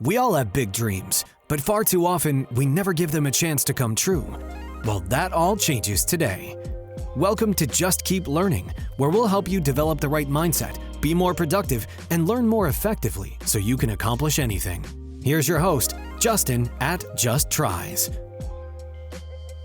We all have big dreams, but far too often we never give them a chance to come true. Well, that all changes today. Welcome to Just Keep Learning, where we'll help you develop the right mindset, be more productive, and learn more effectively so you can accomplish anything. Here's your host, Justin at Just Tries.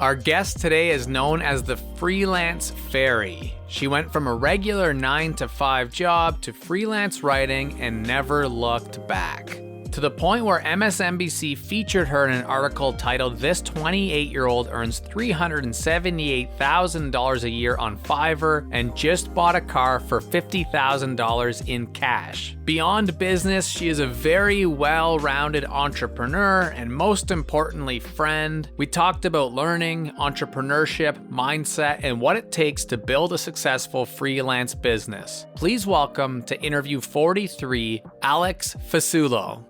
Our guest today is known as the Freelance Fairy. She went from a regular 9-to-5 job to freelance writing and never looked back. To the point where MSNBC featured her in an article titled "This 28-year-old earns $378,000 a year on Fiverr and just bought a car for $50,000 in cash." Beyond business, she is a very well-rounded entrepreneur and, most importantly, friend. We talked about learning, entrepreneurship, mindset, and what it takes to build a successful freelance business. Please welcome to interview 43, Alex Fasulo.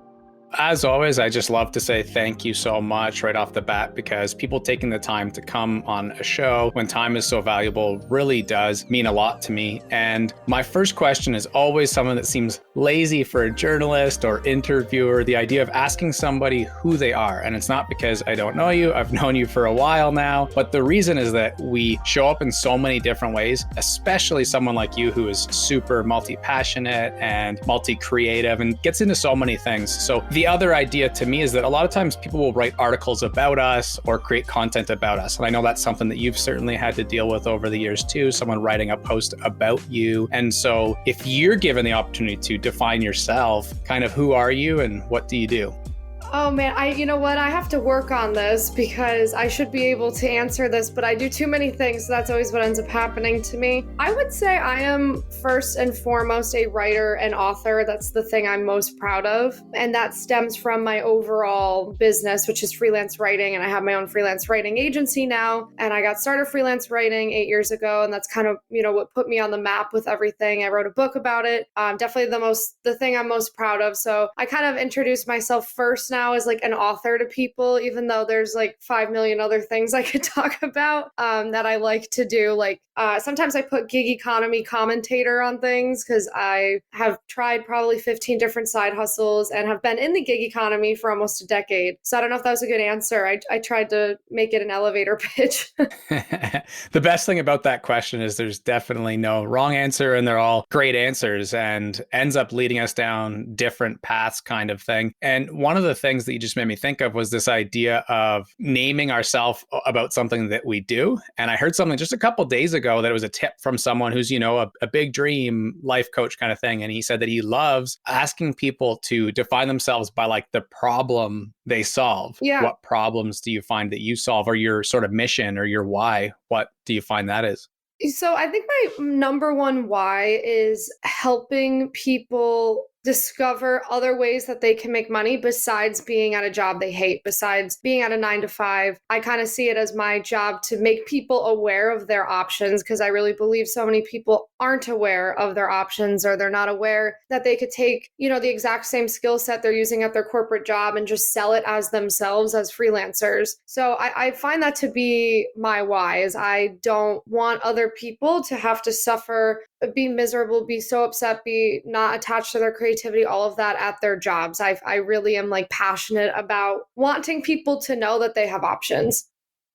As always, I just love to say thank you so much right off the bat, because people taking the time to come on a show when time is so valuable really does mean a lot to me. And my first question is always something that seems lazy for a journalist or interviewer, the idea of asking somebody who they are. And it's not because I don't know you, I've known you for a while now, but the reason is that we show up in so many different ways, especially someone like you who is super multi-passionate and multi-creative and gets into so many things. So the other idea to me is that a lot of times people will write articles about us or create content about us. And I know that's something that you've certainly had to deal with over the years too, someone writing a post about you. And so if you're given the opportunity to define yourself, kind of who are you and what do you do? Oh man, you know what? I have to work on this because I should be able to answer this, but I do too many things, so that's always what ends up happening to me. I would say I am first and foremost a writer and author. That's the thing I'm most proud of. And that stems from my overall business, which is freelance writing. And I have my own freelance writing agency now. And I got started freelance writing 8 years ago. And that's kind of, what put me on the map with everything. I wrote a book about it. Definitely the thing I'm most proud of. So I kind of introduced myself first now as like an author to people, even though there's like 5 million other things I could talk about that I like to do. Like sometimes I put gig economy commentator on things because I have tried probably 15 different side hustles and have been in the gig economy for almost a decade. So I don't know if that was a good answer. I tried to make it an elevator pitch. The best thing about that question is there's definitely no wrong answer and they're all great answers and ends up leading us down different paths kind of thing. And one of the things that you just made me think of was this idea of naming ourselves about something that we do. And I heard something just a couple days ago that it was a tip from someone who's, a big dream life coach kind of thing. And he said that he loves asking people to define themselves by like the problem they solve. Yeah. What problems do you find that you solve, or your sort of mission or your why? What do you find that is? So I think my number one why is helping people discover other ways that they can make money besides being at a job they hate, besides being at a 9-to-5. I kind of see it as my job to make people aware of their options, because I really believe so many people aren't aware of their options, or they're not aware that they could take, the exact same skill set they're using at their corporate job and just sell it as themselves as freelancers. So I find that to be my why, is I don't want other people to have to suffer, be miserable, be so upset, be not attached to their creativity, all of that at their jobs. I really am passionate about wanting people to know that they have options.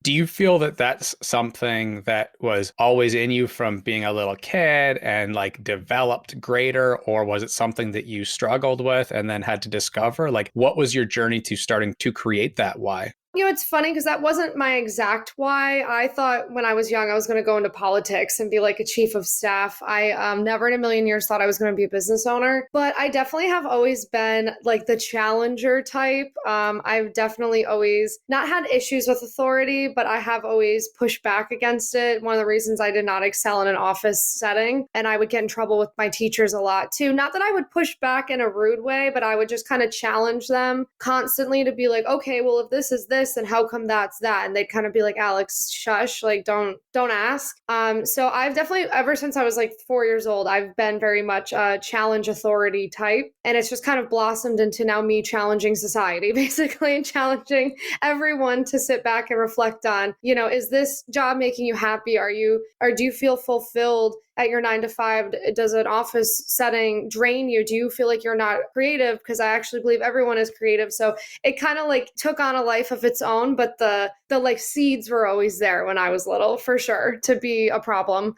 Do you feel that that's something that was always in you from being a little kid and developed greater, or was it something that you struggled with and then had to discover? What was your journey to starting to create that why? It's funny because that wasn't my exact why. I thought when I was young, I was going to go into politics and be like a chief of staff. I never in a million years thought I was going to be a business owner, but I definitely have always been the challenger type. I've definitely always not had issues with authority, but I have always pushed back against it. One of the reasons I did not excel in an office setting, and I would get in trouble with my teachers a lot too. Not that I would push back in a rude way, but I would just kind of challenge them constantly to be like, okay, well, if this is this, and how come that's that? And they'd kind of be like, Alex, shush, don't ask. So I've definitely, ever since I was 4 years old, I've been very much a challenge authority type. And it's just kind of blossomed into now me challenging society, basically, and challenging everyone to sit back and reflect on, is this job making you happy? Or do you feel fulfilled at your 9 to 5? Does an office setting drain you? Do you feel like you're not creative? Because I actually believe everyone is creative. So it kind of like took on a life of its own, but the like seeds were always there when I was little, for sure, to be a problem.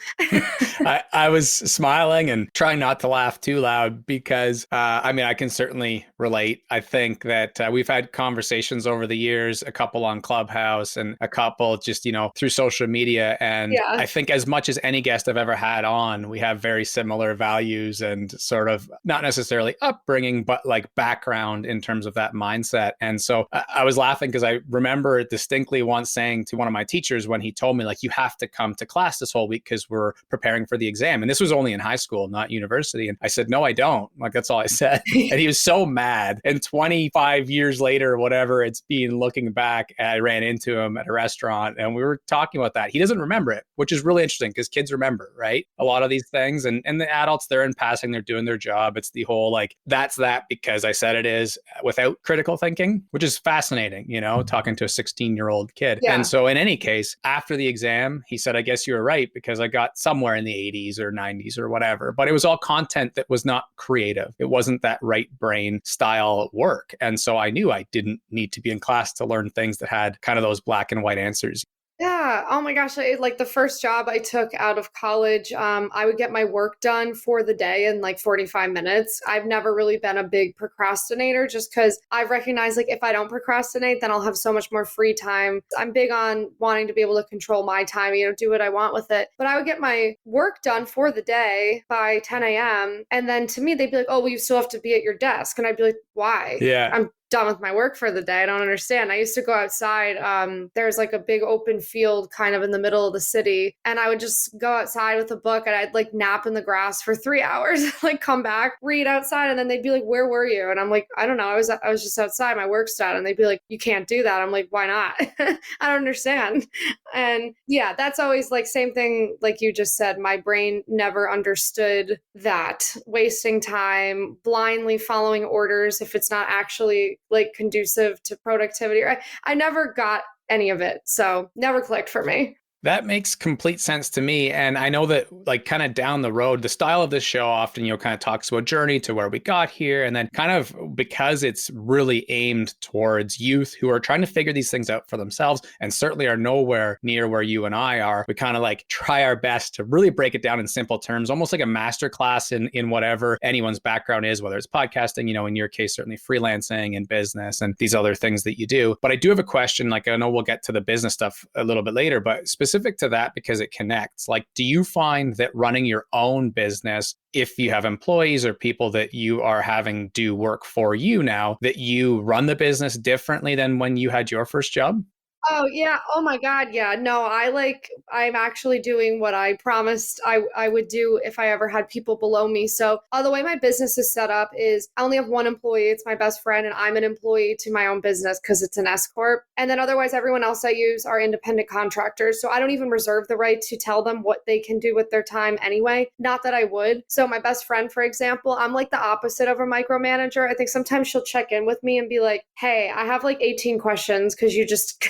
I was smiling and trying not to laugh too loud because, I mean, I can certainly relate. I think that we've had conversations over the years, a couple on Clubhouse and a couple just, through social media. And Yeah. I think as much as any guest I've ever had on, we have very similar values and sort of not necessarily upbringing, but like background in terms of that mindset. And so I was laughing because I remember distinctly once saying to one of my teachers when he told me, like, you have to come to class this whole week because we're preparing for the exam. And this was only in high school, not university. And I said, no, I don't. Like, that's all I said. And he was so mad. And 25 years later, whatever it's been, looking back, I ran into him at a restaurant and we were talking about that. He doesn't remember it, which is really interesting because kids remember, right? A lot of these things. And the adults, they're in passing, they're doing their job. It's the whole, like, that's that because I said it is, without critical thinking, which is fascinating, talking to a 16-year-old kid. Yeah. And so in any case, after the exam, he said, I guess you were right because I got somewhere in the 80s or 90s or whatever, but it was all content that was not creative. It wasn't that right brain style work. And so I knew I didn't need to be in class to learn things that had kind of those black and white answers. Yeah. Oh my gosh. Like the first job I took out of college, I would get my work done for the day in like 45 minutes. I've never really been a big procrastinator just because I've recognized, like, if I don't procrastinate, then I'll have so much more free time. I'm big on wanting to be able to control my time, do what I want with it. But I would get my work done for the day by 10 a.m. And then to me, they'd be like, oh, well, you still have to be at your desk. And I'd be like, why? Yeah. I'm done with my work for the day. I don't understand. I used to go outside. There's like a big open field kind of in the middle of the city. And I would just go outside with a book and I'd like nap in the grass for 3 hours, like come back, read outside. And then they'd be like, where were you? And I'm like, I don't know. I was just outside. My work's done. And they'd be like, you can't do that. I'm like, why not? I don't understand. And yeah, that's always like same thing. Like you just said, my brain never understood that wasting time, blindly following orders if it's not actually like conducive to productivity. I never got any of it. So never clicked for me. That makes complete sense to me. And I know that, like, kind of down the road, the style of this show often, kind of talks about journey to where we got here. And then kind of because it's really aimed towards youth who are trying to figure these things out for themselves and certainly are nowhere near where you and I are, we kind of like try our best to really break it down in simple terms, almost like a master class in whatever anyone's background is, whether it's podcasting, in your case, certainly freelancing and business and these other things that you do. But I do have a question, like, I know we'll get to the business stuff a little bit later, but specific to that because it connects. Like, do you find that running your own business, if you have employees or people that you are having do work for you now, that you run the business differently than when you had your first job? Oh yeah. Oh my God. Yeah. No, I'm actually doing what I promised I would do if I ever had people below me. So the way my business is set up is I only have one employee. It's my best friend and I'm an employee to my own business because it's an S Corp. And then otherwise everyone else I use are independent contractors. So I don't even reserve the right to tell them what they can do with their time anyway. Not that I would. So my best friend, for example, I'm like the opposite of a micromanager. I think sometimes she'll check in with me and be like, hey, I have like 18 questions because you just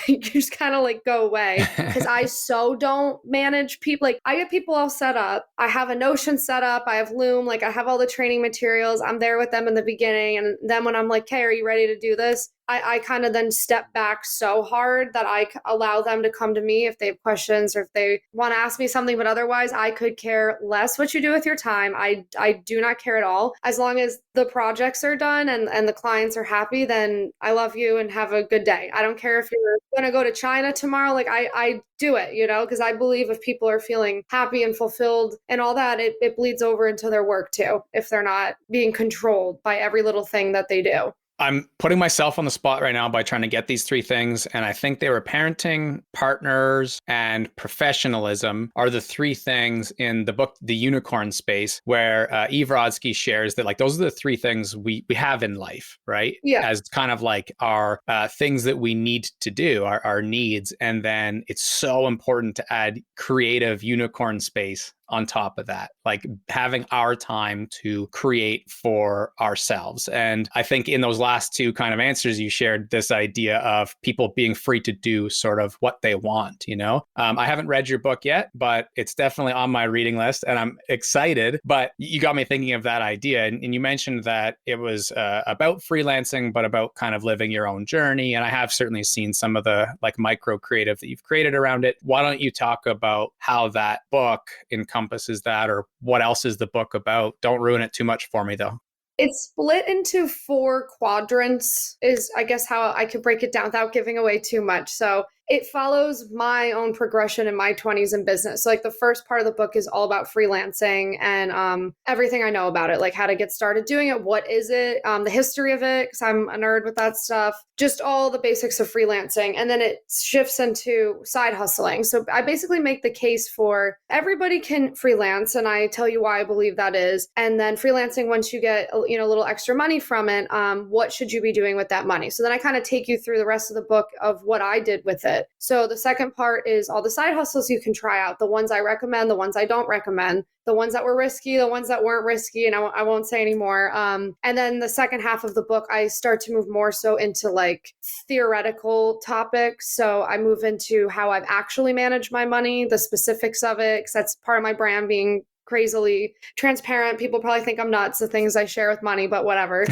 kind of like go away because I so don't manage people. Like I get people all set up. I have a Notion set up. I have Loom. Like I have all the training materials. I'm there with them in the beginning. And then when I'm like, hey, are you ready to do this? I kind of then step back so hard that I allow them to come to me if they have questions or if they want to ask me something. But otherwise, I could care less what you do with your time. I do not care at all. As long as the projects are done and the clients are happy, then I love you and have a good day. I don't care if you're going to go to China tomorrow. Like I do it, because I believe if people are feeling happy and fulfilled and all that, it bleeds over into their work too, if they're not being controlled by every little thing that they do. I'm putting myself on the spot right now by trying to get these three things. And I think they were parenting, partners, and professionalism are the three things in the book, The Unicorn Space, where Eve Rodsky shares that like those are the three things we have in life, right? Yeah. As kind of like our things that we need to do, our needs. And then it's so important to add creative unicorn space on top of that, like having our time to create for ourselves. And I think in those last two kind of answers, you shared this idea of people being free to do sort of what they want, you know? I haven't read your book yet, but it's definitely on my reading list and I'm excited. But you got me thinking of that idea. And you mentioned that it was about freelancing, but about kind of living your own journey. And I have certainly seen some of the like micro creative that you've created around it. Why don't you talk about how that book encompasses that, or what else is the book about? Don't ruin it too much for me though. It's split into 4 quadrants, is I guess how I could break it down without giving away too much. So it follows my own progression in my 20s in business. So like the first part of the book is all about freelancing and everything I know about it, like how to get started doing it, what is it, the history of it, because I'm a nerd with that stuff, just all the basics of freelancing. And then it shifts into side hustling. So I basically make the case for everybody can freelance, and I tell you why I believe that is. And then freelancing, once you get a little extra money from it, what should you be doing with that money? So then I kind of take you through the rest of the book of what I did with it. So the second part is all the side hustles you can try out, the ones I recommend, the ones I don't recommend, the ones that were risky, the ones that weren't risky, and I won't say anymore. And then the second half of the book, I start to move more so into like theoretical topics. So I move into how I've actually managed my money, the specifics of it, because that's part of my brand, being crazily transparent. People probably think I'm nuts, the things I share with money, but whatever.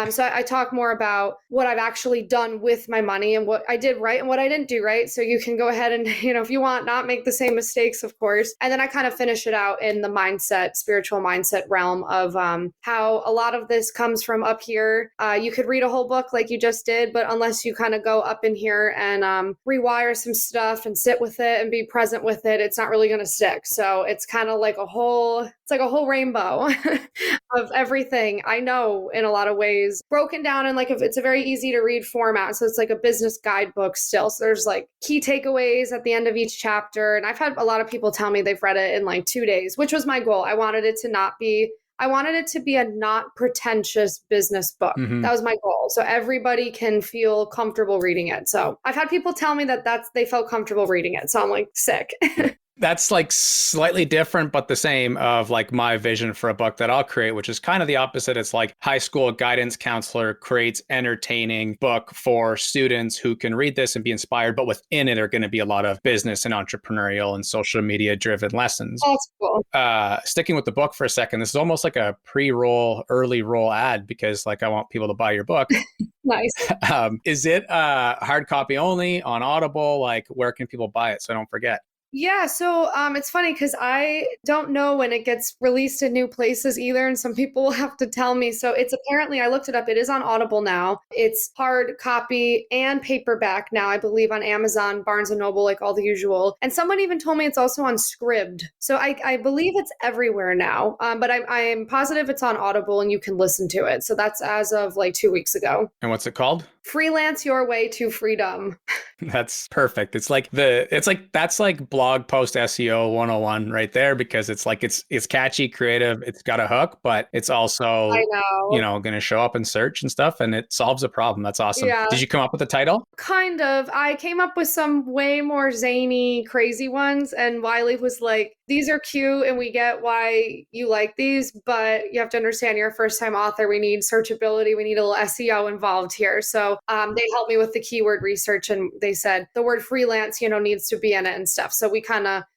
So I talk more about what I've actually done with my money and what I did right and what I didn't do right. So you can go ahead and, if you want, not make the same mistakes, of course. And then I kind of finish it out in the mindset, spiritual mindset realm of how a lot of this comes from up here. You could read a whole book like you just did, but unless you kind of go up in here and rewire some stuff and sit with it and be present with it, it's not really going to stick. So it's kind of like it's like a whole rainbow of everything I know in a lot of ways, broken down in like, if it's a very easy to read format. So it's like a business guidebook still. So there's like key takeaways at the end of each chapter. And I've had a lot of people tell me they've read it in like 2 days, which was my goal. I wanted it to be a not pretentious business book. Mm-hmm. That was my goal. So everybody can feel comfortable reading it. So I've had people tell me that they felt comfortable reading it. So I'm like, sick. That's like slightly different, but the same of like my vision for a book that I'll create, which is kind of the opposite. It's like high school guidance counselor creates entertaining book for students who can read this and be inspired, but within it are going to be a lot of business and entrepreneurial and social media driven lessons. That's cool. Sticking with the book for a second, this is almost like a pre-roll, early roll ad because like I want people to buy your book. Nice. Is it hard copy only on Audible? Like where can people buy it so I don't forget? Yeah, so it's funny because I don't know when it gets released in new places either, and some people will have to tell me. So it's apparently, I looked it up, it is on Audible now. It's hard copy and paperback now, I believe, on Amazon, Barnes & Noble, like all the usual. And someone even told me it's also on Scribd. So I believe it's everywhere now, but I'm positive it's on Audible and you can listen to it. So that's as of like 2 weeks ago. And what's it called? Freelance Your Way to Freedom. That's perfect. It's like that's like blog post SEO 101 right there, because it's like it's catchy, creative, it's got a hook, but it's also going to show up in search and stuff, and it solves a problem. That's awesome. Yeah. Did you come up with the title? Kind of. I came up with some way more zany, crazy ones, and Wiley was like, these are cute and we get why you like these, but you have to understand you're a first-time author. We need searchability. We need a little SEO involved here. So they helped me with the keyword research, and they said the word freelance, needs to be in it and stuff. So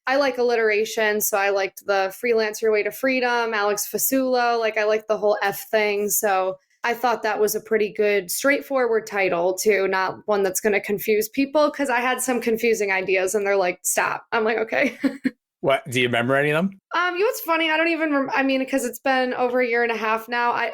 I like alliteration. So I liked the Freelance Your Way to Freedom, Alex Fasulo. Like I like the whole F thing. So I thought that was a pretty good, straightforward title too, not one that's going to confuse people, because I had some confusing ideas and they're like, stop. I'm like, okay. What, do you remember any of them? What's funny, I don't even, because it's been over a year and a half now, I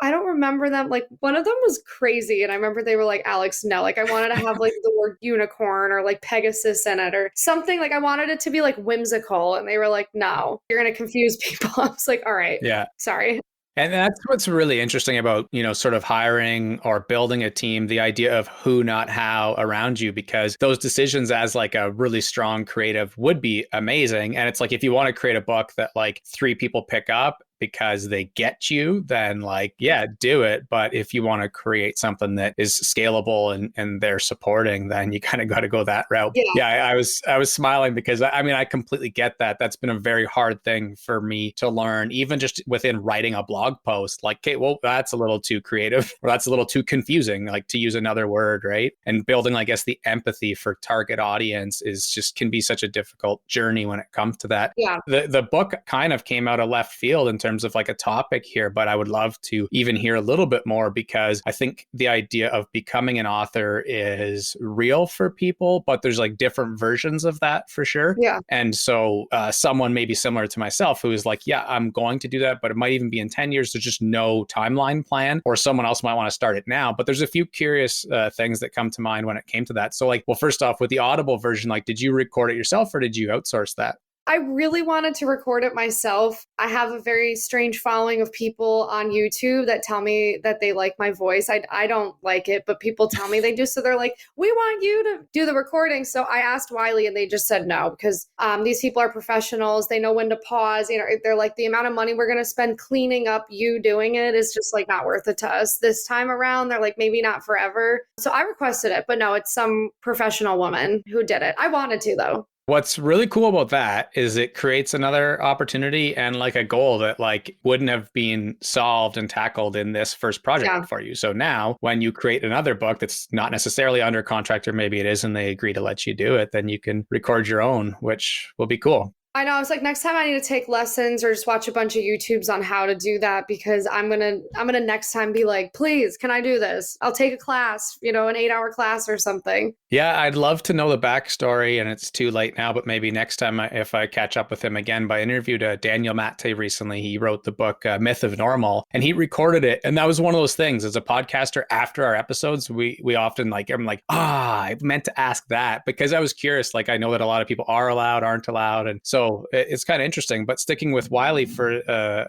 don't remember them. Like one of them was crazy. And I remember they were like, Alex, no, like I wanted to have like the word unicorn or like Pegasus in it or something. Like I wanted it to be like whimsical. And they were like, no, you're going to confuse people. I was like, all right. Yeah. Sorry. And that's what's really interesting about, sort of hiring or building a team, the idea of who, not how around you, because those decisions as like a really strong creative would be amazing. And it's like, if you want to create a book that like 3 people pick up, because they get you, then like, yeah, do it. But if you want to create something that is scalable and they're supporting, then you kind of got to go that route. Yeah. Yeah, I was smiling because I mean, I completely get that. That's been a very hard thing for me to learn, even just within writing a blog post. Like, okay, well, that's a little too creative, or that's a little too confusing, like to use another word, right? And building, I guess, the empathy for target audience is just can be such a difficult journey when it comes to that. Yeah. The book kind of came out of left field in terms of like a topic here, but I would love to even hear a little bit more, because I think the idea of becoming an author is real for people, but there's like different versions of that for sure. Yeah. And so someone maybe similar to myself who is like, yeah, I'm going to do that, but it might even be in 10 years. There's just no timeline plan, or someone else might want to start it now. But there's a few curious things that come to mind when it came to that. So like, well, first off, with the Audible version, like, did you record it yourself or did you outsource that? I really wanted to record it myself. I have a very strange following of people on YouTube that tell me that they like my voice. I don't like it, but people tell me they do. So they're like, we want you to do the recording. So I asked Wiley and they just said no, because these people are professionals. They know when to pause. You know, they're like, the amount of money we're going to spend cleaning up you doing it is just like not worth it to us this time around. They're like, maybe not forever. So I requested it, but no, it's some professional woman who did it. I wanted to though. What's really cool about that is it creates another opportunity and like a goal that like wouldn't have been solved and tackled in this first project for you. So now when you create another book that's not necessarily under contract, or maybe it is and they agree to let you do it, then you can record your own, which will be cool. I know. I was like, next time I need to take lessons or just watch a bunch of YouTubes on how to do that, because I'm gonna next time be like, please, can I do this? I'll take a class, an 8-hour class or something. Yeah, I'd love to know the backstory, and it's too late now, but maybe next time if I catch up with him again. But I interviewed Daniel Matte recently. He wrote the book Myth of Normal, and he recorded it. And that was one of those things. As a podcaster, after our episodes, we often I'm like, I meant to ask that, because I was curious. Like, I know that a lot of people are allowed, aren't allowed. And so it's kind of interesting. But sticking with Wiley for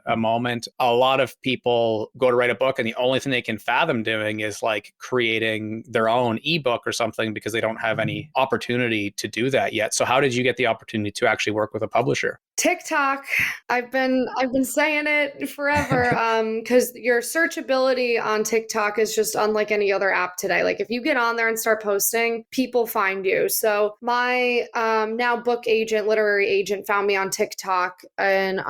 a moment, a lot of people go to write a book, and the only thing they can fathom doing is like creating their own ebook or something, because they don't have any opportunity to do that yet. So how did you get the opportunity to actually work with a publisher? TikTok. I've been saying it forever, because your searchability on TikTok is just unlike any other app today. Like, if you get on there and start posting, people find you. So my now book agent, literary agent, found me on TikTok in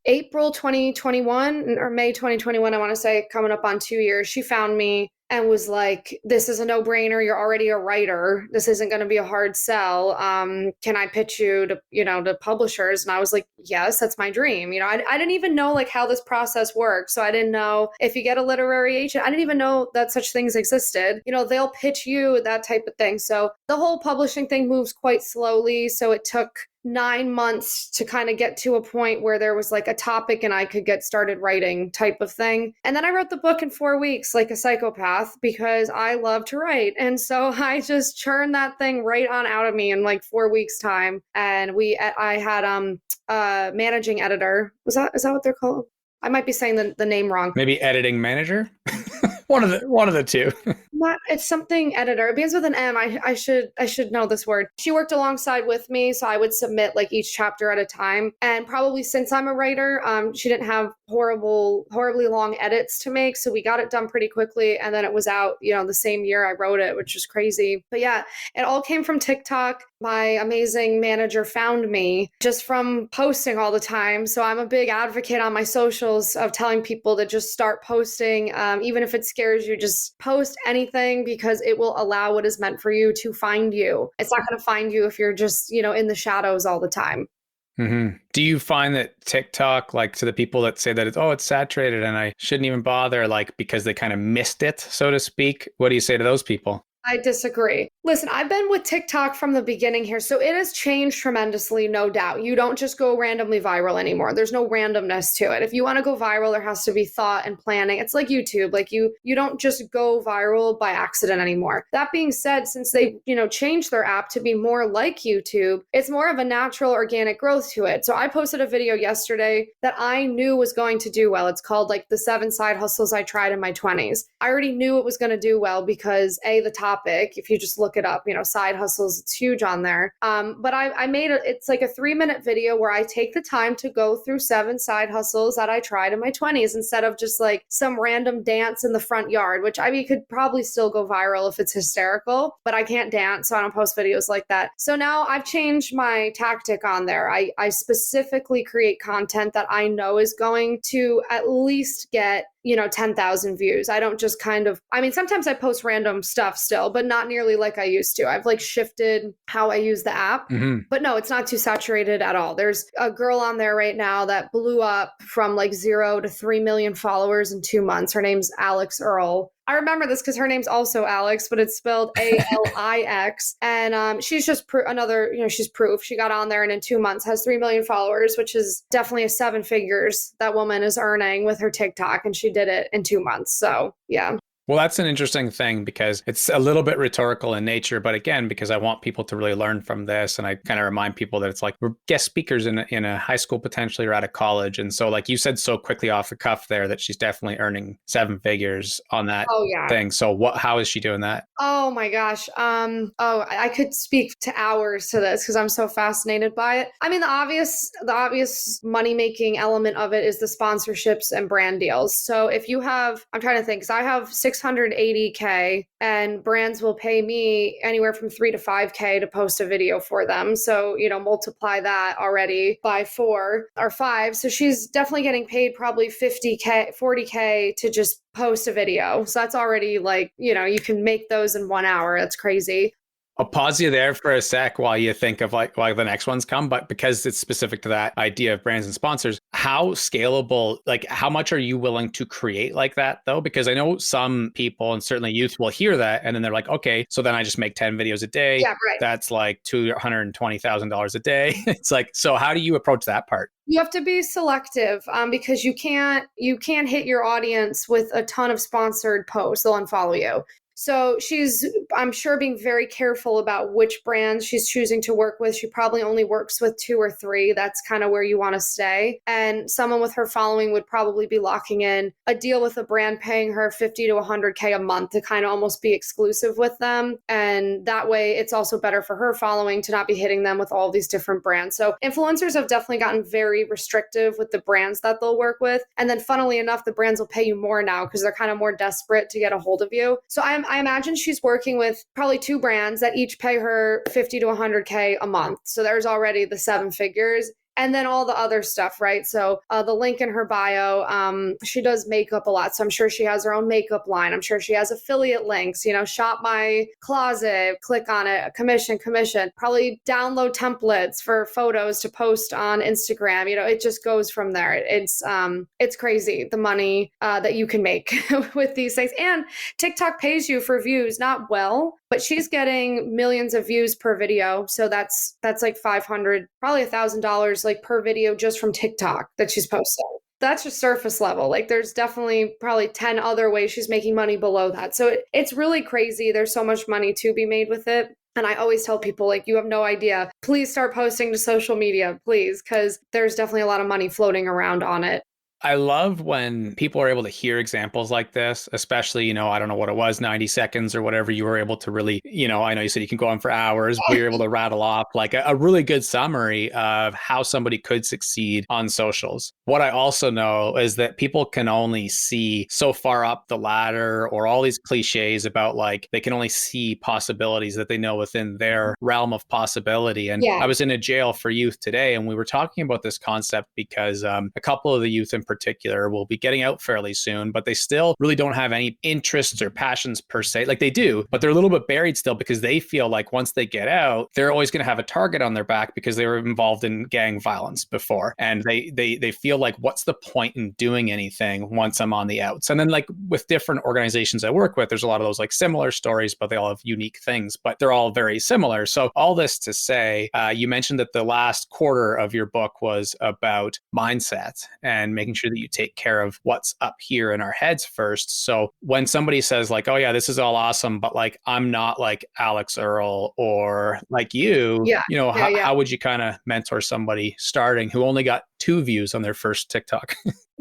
April 2021 or May 2021. I want to say, coming up on 2 years. She found me and was like, this is a no-brainer. You're already a writer. This isn't going to be a hard sell. Can I pitch you to publishers? And I was like, yes, that's my dream. I didn't even know like how this process works. So I didn't know if you get a literary agent. I didn't even know that such things existed. They'll pitch you, that type of thing. So the whole publishing thing moves quite slowly. So it took 9 months to kind of get to a point where there was like a topic and I could get started writing, type of thing. And then I wrote the book in 4 weeks like a psychopath, because I love to write. And so I just churned that thing right on out of me in like 4 weeks time. And I had a managing editor. Is that what they're called? I might be saying the name wrong. Maybe editing manager. One of the two. It's something editor. It begins with an M. I should know this word. She worked alongside with me, so I would submit like each chapter at a time. And probably since I'm a writer, she didn't have horribly long edits to make, so we got it done pretty quickly. And then it was out, the same year I wrote it, which is crazy. But yeah, it all came from TikTok. My amazing manager found me just from posting all the time. So I'm a big advocate on my socials of telling people to just start posting, even if it scares you, just post anything, because it will allow what is meant for you to find you. It's not going to find you if you're just, in the shadows all the time. Mm-hmm. Do you find that TikTok, like to the people that say that it's saturated and I shouldn't even bother, like because they kind of missed it, so to speak? What do you say to those people? I disagree. Listen, I've been with TikTok from the beginning here, so it has changed tremendously, no doubt. You don't just go randomly viral anymore. There's no randomness to it. If you want to go viral, there has to be thought and planning. It's like YouTube. Like you don't just go viral by accident anymore. That being said, since they, changed their app to be more like YouTube, it's more of a natural, organic growth to it. So I posted a video yesterday that I knew was going to do well. It's called like the 7 side hustles I tried in my 20s. I already knew it was going to do well because the topic, if you just look look it up, side hustles, it's huge on there. But I made it's like a 3-minute video where I take the time to go through 7 side hustles that I tried in my 20s instead of just like some random dance in the front yard, which I mean could probably still go viral if it's hysterical, but I can't dance, so I don't post videos like that. So now I've changed my tactic on there. I specifically create content that I know is going to at least get 10,000 views. I don't just sometimes I post random stuff still, but not nearly like I used to. I've like shifted how I use the app, but no, it's not too saturated at all. There's a girl on there right now that blew up from like 0 to 3 million followers in 2 months. Her name's Alex Earl. I remember this because her name's also Alex, but it's spelled Alix. And she's just she's proof. She got on there and in 2 months has 3 million followers, which is definitely a 7 figures that woman is earning with her TikTok. And she did it in 2 months. So yeah. Well, that's an interesting thing because it's a little bit rhetorical in nature. But again, because I want people to really learn from this. And I kind of remind people that it's like we're guest speakers in a high school potentially or at a college. And so like you said so quickly off the cuff there that she's definitely earning 7 figures on that thing. So how is she doing that? Oh my gosh. I could speak to hours to this because I'm so fascinated by it. I mean, the obvious money-making element of it is the sponsorships and brand deals. So if you have, I'm trying to think, because I have 680K and brands will pay me anywhere from 3 to 5K to post a video for them. So, multiply that already by 4 or 5. So she's definitely getting paid probably 50K, 40K to just post a video. So that's already like, you can make those in 1 hour. That's crazy. I'll pause you there for a sec while you think of like the next ones come, but because it's specific to that idea of brands and sponsors, how scalable, like how much are you willing to create like that though? Because I know some people and certainly youth will hear that and then they're like, okay, so then I just make 10 videos a day. Yeah, right. That's like $220,000 a day. It's like, so how do you approach that part? You have to be selective because you can't hit your audience with a ton of sponsored posts. They'll unfollow you. So she's, I'm sure, being very careful about which brands she's choosing to work with. She probably only works with 2 or 3. That's kind of where you want to stay. And someone with her following would probably be locking in a deal with a brand paying her 50 to 100K a month to kind of almost be exclusive with them. And that way it's also better for her following to not be hitting them with all these different brands. So influencers have definitely gotten very restrictive with the brands that they'll work with. And then funnily enough, the brands will pay you more now because they're kind of more desperate to get a hold of you. So I imagine she's working with probably 2 brands that each pay her 50 to 100K a month. So there's already the 7 figures. And then all the other stuff, right? So the link in her bio, she does makeup a lot. So I'm sure she has her own makeup line. I'm sure she has affiliate links, shop my closet, click on it, commission. Probably download templates for photos to post on Instagram. It just goes from there. It's crazy the money that you can make with these things. And TikTok pays you for views, not well, but she's getting millions of views per video. So that's like $500, probably $1,000 like per video just from TikTok that she's posting. That's just surface level. Like there's definitely probably 10 other ways she's making money below that. So it's really crazy. There's so much money to be made with it. And I always tell people, like, you have no idea. Please start posting to social media, please, because there's definitely a lot of money floating around on it. I love when people are able to hear examples like this, especially, I don't know what it was, 90 seconds or whatever, you were able to really, I know you said you can go on for hours, but you're able to rattle off like a really good summary of how somebody could succeed on socials. What I also know is that people can only see so far up the ladder or all these cliches about like, they can only see possibilities that they know within their realm of possibility. And I was in a jail for youth today, and we were talking about this concept because a couple of the youth in particular will be getting out fairly soon, but they still really don't have any interests or passions per se. Like they do, but they're a little bit buried still because they feel like once they get out, they're always going to have a target on their back because they were involved in gang violence before. And they feel like, what's the point in doing anything once I'm on the outs? And then like with different organizations I work with, there's a lot of those like similar stories, but they all have unique things, but they're all very similar. So all this to say, you mentioned that the last quarter of your book was about mindset and making sure that you take care of what's up here in our heads first. So when somebody says like, oh yeah, this is all awesome, but like, I'm not like Alex Earl or like you, how would you kind of mentor somebody starting who only got 2 views on their first TikTok?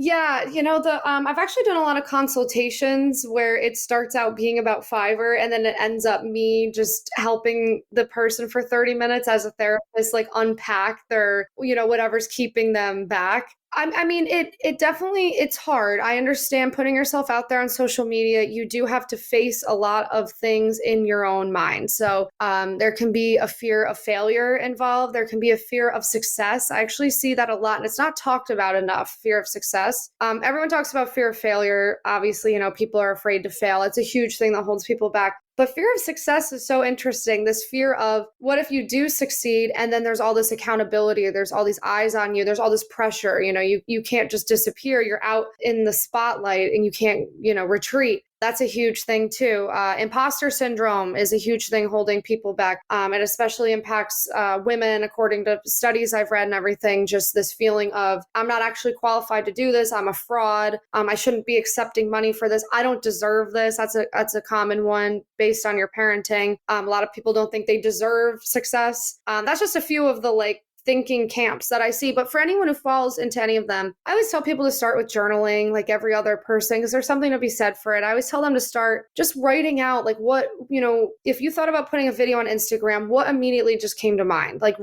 Yeah, the I've actually done a lot of consultations where it starts out being about Fiverr and then it ends up me just helping the person for 30 minutes as a therapist, like unpack their, whatever's keeping them back. I mean, it definitely, it's hard. I understand putting yourself out there on social media. You do have to face a lot of things in your own mind. So there can be a fear of failure involved. There can be a fear of success. I actually see that a lot, and it's not talked about enough, fear of success. Everyone talks about fear of failure. Obviously, people are afraid to fail. It's a huge thing that holds people back. But fear of success is so interesting. This fear of what if you do succeed and then there's all this accountability, there's all these eyes on you, there's all this pressure, you can't just disappear. You're out in the spotlight and you can't, retreat. That's a huge thing too. Imposter syndrome is a huge thing holding people back. It especially impacts women, according to studies I've read and everything. Just this feeling of, I'm not actually qualified to do this. I'm a fraud. I shouldn't be accepting money for this. I don't deserve this. That's a common one based on your parenting. A lot of people don't think they deserve success. That's just a few of the thinking camps that I see. But for anyone who falls into any of them, I always tell people to start with journaling, like every other person, because there's something to be said for it. I always tell them to start just writing out what, if you thought about putting a video on Instagram, what immediately just came to mind? Like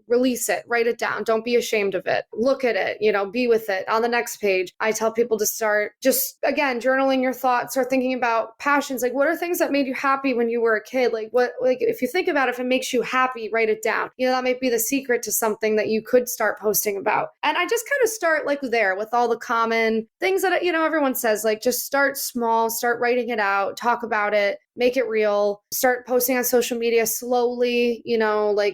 release it, write it down. Don't be ashamed of it. Look at it, be with it. On the next page, I tell people to start just, again, journaling your thoughts or thinking about passions. Like, what are things that made you happy when you were a kid? If you think about it, if it makes you happy, write it down. That might be the secret to something that you could start posting about. And I just kind of start there with all the common things that, everyone says, just start small, start writing it out, talk about it, make it real, start posting on social media slowly,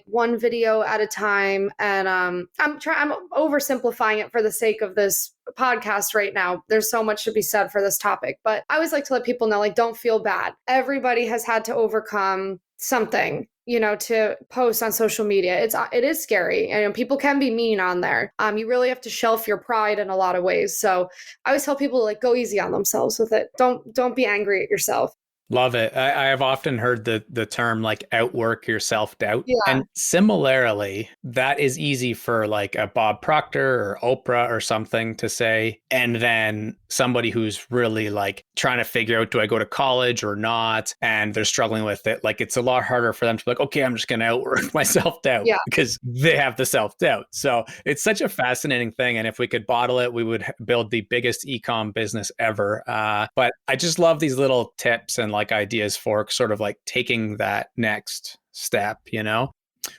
one video at a time. And I'm oversimplifying it for the sake of this podcast right now. There's so much to be said for this topic, but I always like to let people know, don't feel bad. Everybody has had to overcome something, to post on social media. It is scary, and people can be mean on there. You really have to shelf your pride in a lot of ways. So I always tell people go easy on themselves with it. Don't be angry at yourself. Love it. I have often heard the term outwork your self-doubt. Yeah. And similarly, that is easy for a Bob Proctor or Oprah or something to say. And then somebody who's really trying to figure out, do I go to college or not? And they're struggling with it. It's a lot harder for them to be okay, I'm just going to outwork my self-doubt because they have the self-doubt. So it's such a fascinating thing. And if we could bottle it, we would build the biggest e-com business ever. But I just love these little tips and ideas for sort of taking that next step,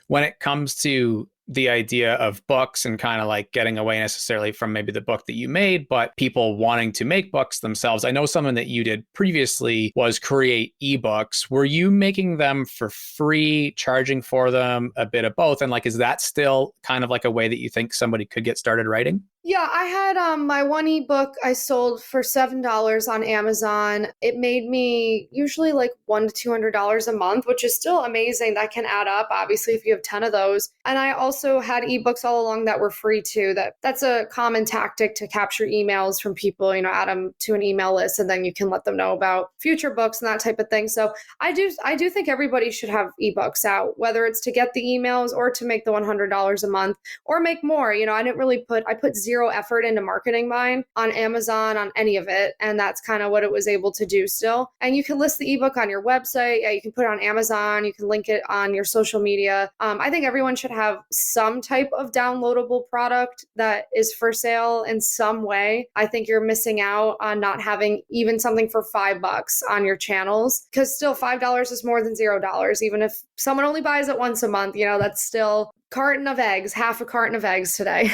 when it comes to the idea of books and kind of getting away necessarily from maybe the book that you made, but people wanting to make books themselves. I know something that you did previously was create ebooks. Were you making them for free, charging for them, a bit of both? And is that still kind of a way that you think somebody could get started writing? Yeah, I had my one ebook I sold for $7 on Amazon. It made me usually $100 to $200 a month, which is still amazing. That can add up, obviously, if you have 10 of those. And I also had ebooks all along that were free too. That's a common tactic to capture emails from people, add them to an email list, and then you can let them know about future books and that type of thing. So I do think everybody should have ebooks out, whether it's to get the emails or to make the $100 a month or make more. I put zero effort into marketing mine on Amazon, on any of it. And that's kind of what it was able to do still. And you can list the ebook on your website. Yeah, you can put it on Amazon. You can link it on your social media. I think everyone should have some type of downloadable product that is for sale in some way. I think you're missing out on not having even something for $5 on your channels, because still $5 is more than $0. Even if someone only buys it once a month, that's still half a carton of eggs today.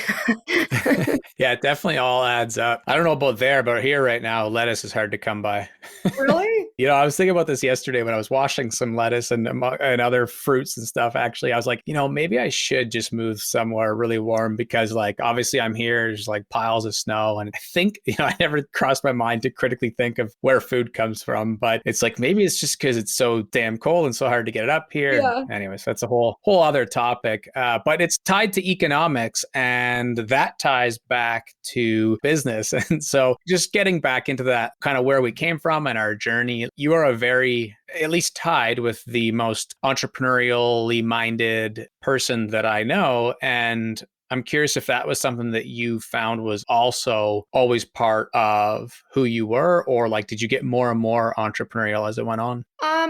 Yeah, it definitely all adds up. I don't know about there, but here right now, lettuce is hard to come by. Really? I was thinking about this yesterday when I was washing some lettuce and other fruits and stuff. Actually, I was maybe I should just move somewhere really warm because obviously I'm here, there's piles of snow. And I think, I never crossed my mind to critically think of where food comes from, but it's maybe it's just because it's so damn cold and so hard to get it up here. Yeah. Anyways, that's a whole other topic. But it's tied to economics, and that ties back to business. And so just getting back into that kind of where we came from and our journey, you are a very, at least tied with the most entrepreneurially minded person that I know. And I'm curious if that was something that you found was also always part of who you were, or like, did you get more and more entrepreneurial as it went on?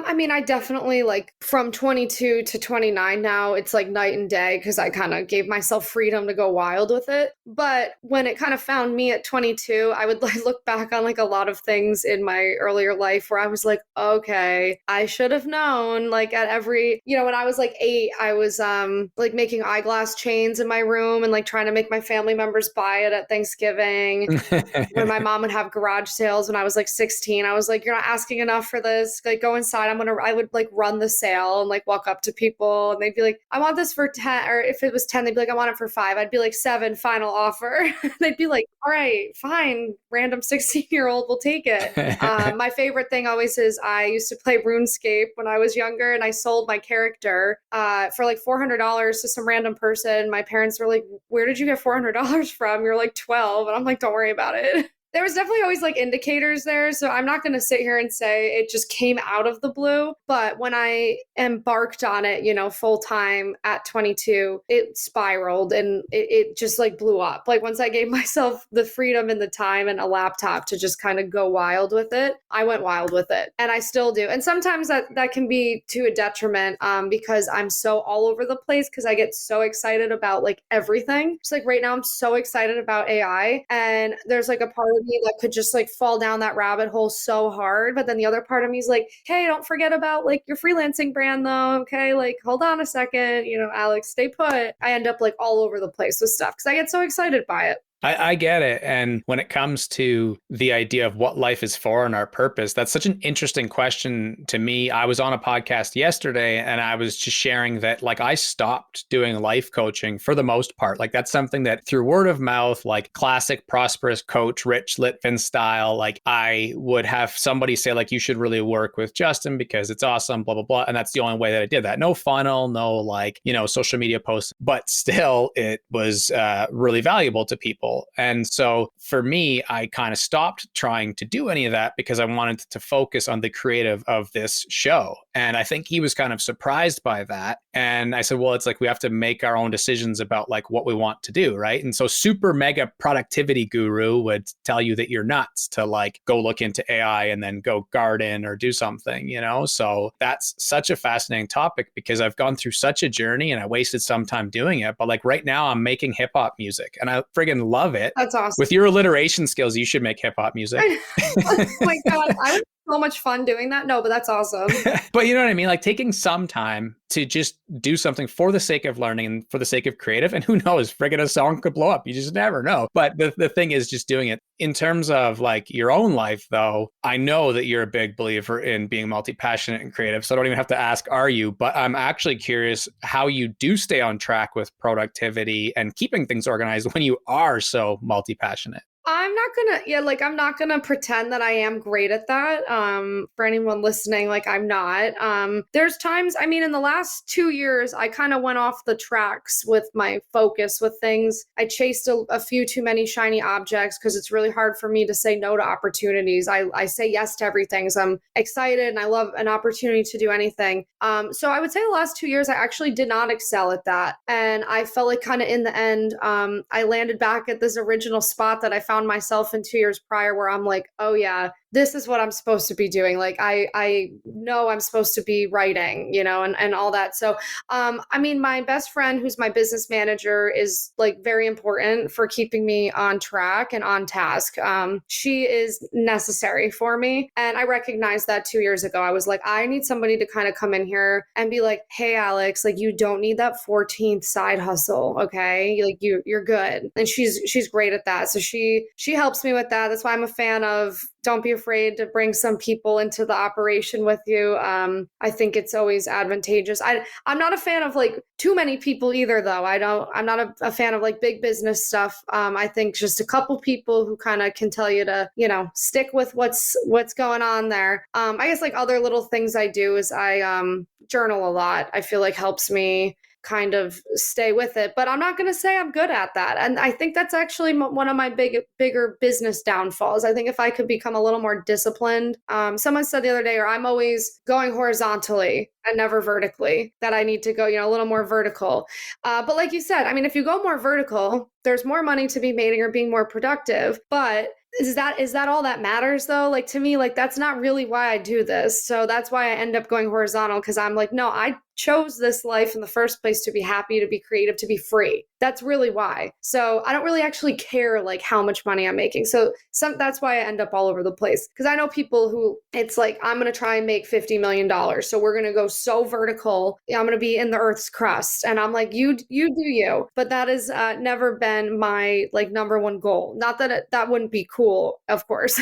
I mean, I definitely like from 22 to 29 now, it's like night and day because I kind of gave myself freedom to go wild with it. But when it kind of found me at 22, I would like look back on like a lot of things in my earlier life where I was like, okay, I should have known. Like at every, when I was like 8, I was like making eyeglass chains in my room and like trying to make my family members buy it at Thanksgiving. When my mom would have garage sales when I was like 16, I was like, you're not asking enough for this. Like, go inside. I would like run the sale and like walk up to people and they'd be like, I want this for 10. Or if it was 10, they'd be like, I want it for 5. I'd be like, 7, final offer. They'd be like, all right, fine. Random 16-year-old will take it. My favorite thing always is I used to play RuneScape when I was younger and I sold my character for like $400 to some random person. My parents were like, where did you get $400 from? You're like 12. And I'm like, don't worry about it. There was definitely always like indicators there. So I'm not going to sit here and say it just came out of the blue. But when I embarked on it, full time at 22, it spiraled and it just like blew up. Like once I gave myself the freedom and the time and a laptop to just kind of go wild with it, I went wild with it. And I still do. And sometimes that can be to a detriment because I'm so all over the place because I get so excited about like everything. Just like right now, I'm so excited about AI. And there's like a part of me that could just like fall down that rabbit hole so hard. But then the other part of me is like, hey, don't forget about like your freelancing brand though. Okay. Like, hold on a second, Alex, stay put. I end up like all over the place with stuff because I get so excited by it. I get it. And when it comes to the idea of what life is for and our purpose, that's such an interesting question to me. I was on a podcast yesterday and I was just sharing that like I stopped doing life coaching for the most part. Like that's something that through word of mouth, like classic prosperous coach, Rich Litvin style, like I would have somebody say like, you should really work with Justin because it's awesome, blah, blah, blah. And that's the only way that I did that. No funnel, no like, social media posts, but still it was really valuable to people. And so for me, I kind of stopped trying to do any of that because I wanted to focus on the creative of this show. And I think he was kind of surprised by that. And I said, well, it's like we have to make our own decisions about like what we want to do, right? And so super mega productivity guru would tell you that you're nuts to like go look into AI and then go garden or do something, So that's such a fascinating topic because I've gone through such a journey and I wasted some time doing it. But like right now I'm making hip hop music and I friggin' love it. That's awesome. With your alliteration skills, you should make hip hop music. Oh my God. I would so much fun doing that. No, but that's awesome. But you know what I mean? Like taking some time to just do something for the sake of learning and for the sake of creative. And who knows, friggin' a song could blow up. You just never know. But the thing is just doing it. In terms of like your own life, though, I know that you're a big believer in being multi-passionate and creative. So I don't even have to ask, are you? But I'm actually curious how you do stay on track with productivity and keeping things organized when you are so multi-passionate. I'm not gonna pretend that I am great at that. For anyone listening, like I'm not. There's times, in the last 2 years, I kind of went off the tracks with my focus with things. I chased a few too many shiny objects because it's really hard for me to say no to opportunities. I say yes to everything because I'm excited and I love an opportunity to do anything. So I would say the last 2 years, I actually did not excel at that. And I felt like kind of in the end, I landed back at this original spot that I found myself in 2 years prior where I'm like, oh yeah, this is what I'm supposed to be doing. Like I know I'm supposed to be writing, and all that. So, my best friend who's my business manager is like very important for keeping me on track and on task. She is necessary for me. And I recognized that 2 years ago. I was like, I need somebody to kind of come in here and be like, hey, Alex, like you don't need that 14th side hustle. Okay. Like you're good. And she's great at that. So she helps me with that. That's why I'm a fan of don't be afraid to bring some people into the operation with you. I think it's always advantageous. I'm not a fan of like too many people either, though. I'm not a fan of like big business stuff. I think just a couple people who kind of can tell you to, stick with what's going on there. I guess like other little things I do is I journal a lot. I feel like helps me kind of stay with it. But I'm not going to say I'm good at that. And I think that's actually one of my bigger business downfalls. I think if I could become a little more disciplined, someone said the other day, or I'm always going horizontally and never vertically, that I need to go, a little more vertical. But like you said, I mean, if you go more vertical, there's more money to be made and you're being more productive. But is that all that matters though? Like to me, like that's not really why I do this. So that's why I end up going horizontal, because I'm like, no, I chose this life in the first place to be happy, to be creative, to be free. That's really why. So I don't really actually care like how much money I'm making. So that's why I end up all over the place. Because I know people who it's like, I'm going to try and make $50 million. So we're going to go so vertical. I'm going to be in the earth's crust. And I'm like, you do you. But that has never been my like number one goal. Not that that wouldn't be cool, of course.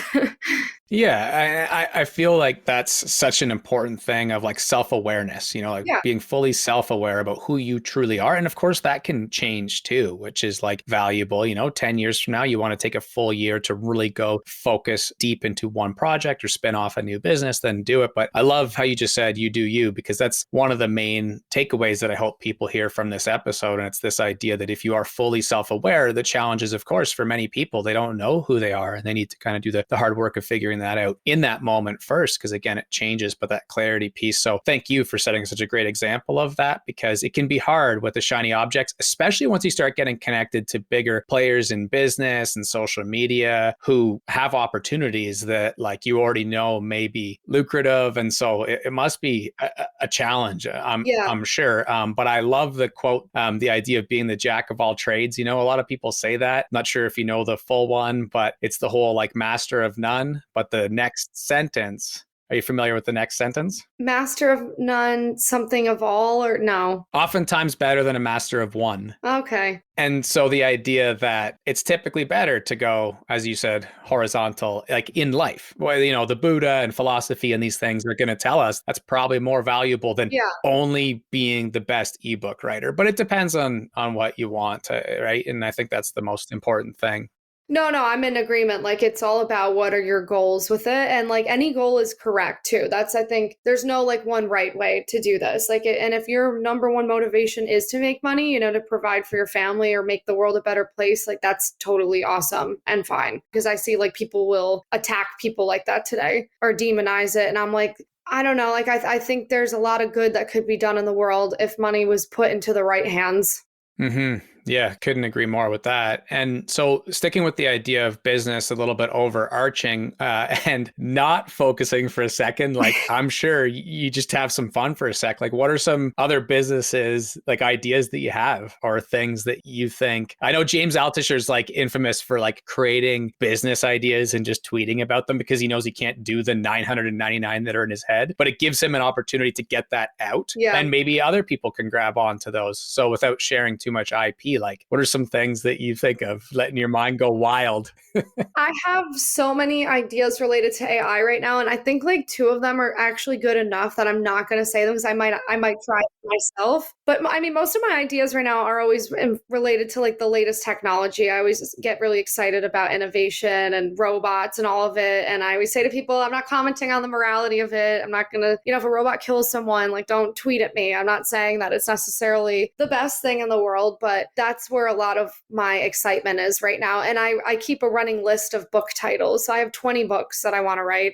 Yeah, I feel like that's such an important thing of like self-awareness, like being fully self-aware about who you truly are. And of course that can change too, which is like valuable. 10 years from now, you want to take a full year to really go focus deep into one project or spin off a new business, then do it. But I love how you just said you do you, because that's one of the main takeaways that I hope people hear from this episode. And it's this idea that if you are fully self-aware, the challenge is, of course, for many people, they don't know who they are and they need to kind of do the hard work of figuring that out in that moment first, because again, it changes, but that clarity piece. So thank you for setting such a great example of that, because it can be hard with the shiny objects, especially once you start getting connected to bigger players in business and social media who have opportunities that like you already know may be lucrative. And so it must be a challenge, I'm sure. But I love the quote, the idea of being the jack of all trades. A lot of people say that. Not sure if you know the full one, but it's the whole like master of none. But the next sentence, are you familiar with the next sentence? Master of none, something of all, or no? Oftentimes better than a master of one. Okay. And so the idea that it's typically better to go, as you said, horizontal, like in life. Well, the Buddha and philosophy and these things are going to tell us that's probably more valuable than only being the best ebook writer. But it depends on what you want, right? And I think that's the most important thing. No, I'm in agreement. Like it's all about what are your goals with it. And like any goal is correct too. I think there's no like one right way to do this. And if your number one motivation is to make money, to provide for your family or make the world a better place, like that's totally awesome and fine. Because I see like people will attack people like that today or demonize it. And I'm like, I don't know. Like I think there's a lot of good that could be done in the world if money was put into the right hands. Mm-hmm. Yeah, couldn't agree more with that. And so sticking with the idea of business a little bit overarching and not focusing for a second, like I'm sure you just have some fun for a sec. Like what are some other businesses, like ideas that you have or things that you think? I know James Altucher's like infamous for like creating business ideas and just tweeting about them because he knows he can't do the 999 that are in his head, but it gives him an opportunity to get that out. Yeah. And maybe other people can grab onto those. So without sharing too much IP, like what are some things that you think of letting your mind go wild? I have so many ideas related to AI right now, and I think like two of them are actually good enough that I'm not going to say them because I might try it myself. But I mean, most of my ideas right now are always related to like the latest technology. I always get really excited about innovation and robots and all of it. And I always say to people, I'm not commenting on the morality of it. I'm not going to, if a robot kills someone, like don't tweet at me. I'm not saying that it's necessarily the best thing in the world, but that's where a lot of my excitement is right now. And I keep a running list of book titles. So I have 20 books that I want to write.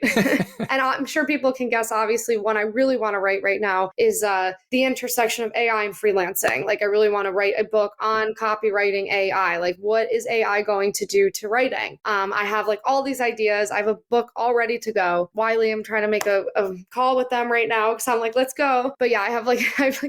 And I'm sure people can guess, obviously, one I really want to write right now is the intersection of AI and freelancing. Like I really want to write a book on copywriting AI. Like what is AI going to do to writing? I have like all these ideas. I have a book all ready to go. Wiley, I'm trying to make a call with them right now because I'm like, let's go. But yeah, I have like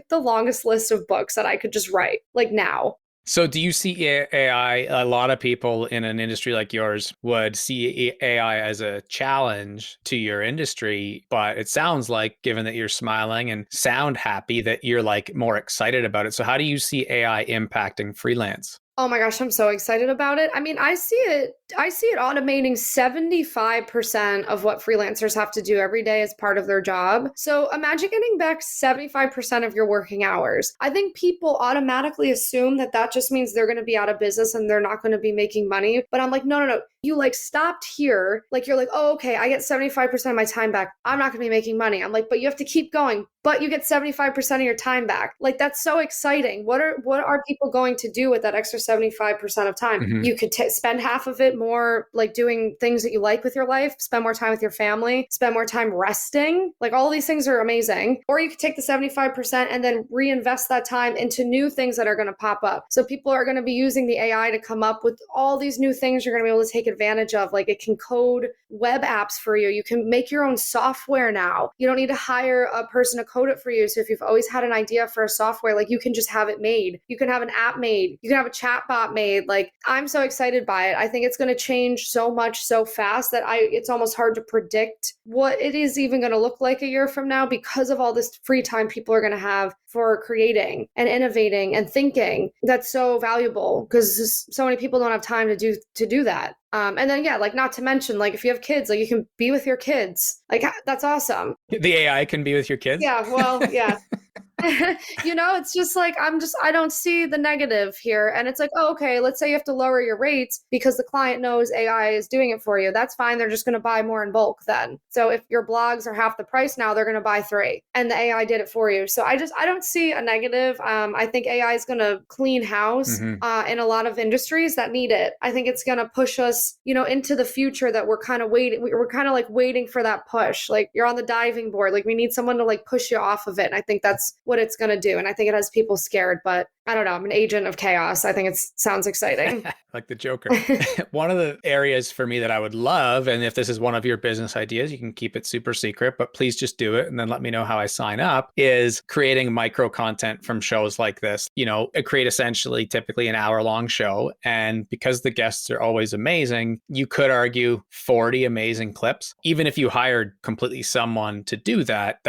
the longest list of books that I could just write like now. So do you see AI, a lot of people in an industry like yours would see AI as a challenge to your industry, but it sounds like, given that you're smiling and sound happy, that you're like more excited about it. So how do you see AI impacting freelance? Oh my gosh, I'm so excited about it. I mean, I see it I see it automating 75% of what freelancers have to do every day as part of their job. So imagine getting back 75% of your working hours. I think people automatically assume that that just means they're going to be out of business and they're not going to be making money. But I'm like, no, no, no. You like stopped here. Like, you're like, oh, okay, I get 75% of my time back. I'm not going to be making money. I'm like, but you have to keep going. But you get 75% of your time back. Like, that's so exciting. What are people going to do with that extra 75% of time? Mhm. You could spend half of it more like doing things that you like with your life, spend more time with your family, spend more time resting. Like, all these things are amazing. Or you could take the 75% and then reinvest that time into new things that are going to pop up. So people are going to be using the AI to come up with all these new things you're going to be able to take advantage of. Like, it can code web apps for you. You can make your own software now. You don't need to hire a person to code it for you. So if you've always had an idea for a software, like, you can just have it made. You can have an app made. You can have a chat bot made. Like, I'm so excited by it. I think it's going to change so much so fast that it's almost hard to predict what it is even going to look like a year from now, because of all this free time people are going to have for creating and innovating and thinking. That's so valuable, because so many people don't have time to do that. And then, yeah, like, not to mention, like, if you have kids, like, you can be with your kids. Like, that's awesome. The AI can be with your kids? Yeah, well, yeah. It's just like, I don't see the negative here. And it's like, oh, okay, let's say you have to lower your rates because the client knows AI is doing it for you. That's fine. They're just going to buy more in bulk then. So if your blogs are half the price now, they're going to buy 3 and the AI did it for you. So I don't see a negative. I think AI is going to clean house in a lot of industries that need it. I think it's going to push us, into the future that we're kind of waiting. We're kind of like waiting for that push. Like, you're on the diving board. Like, we need someone to like push you off of it. And I think that's what it's going to do. And I think it has people scared, but I don't know. I'm an agent of chaos. I think it sounds exciting. Like the Joker. One of the areas for me that I would love, and if this is one of your business ideas, you can keep it super secret, but please just do it and then let me know how I sign up, is creating micro content from shows like this. I create essentially typically an hour-long show. And because the guests are always amazing, you could argue 40 amazing clips. Even if you hired completely someone to do that,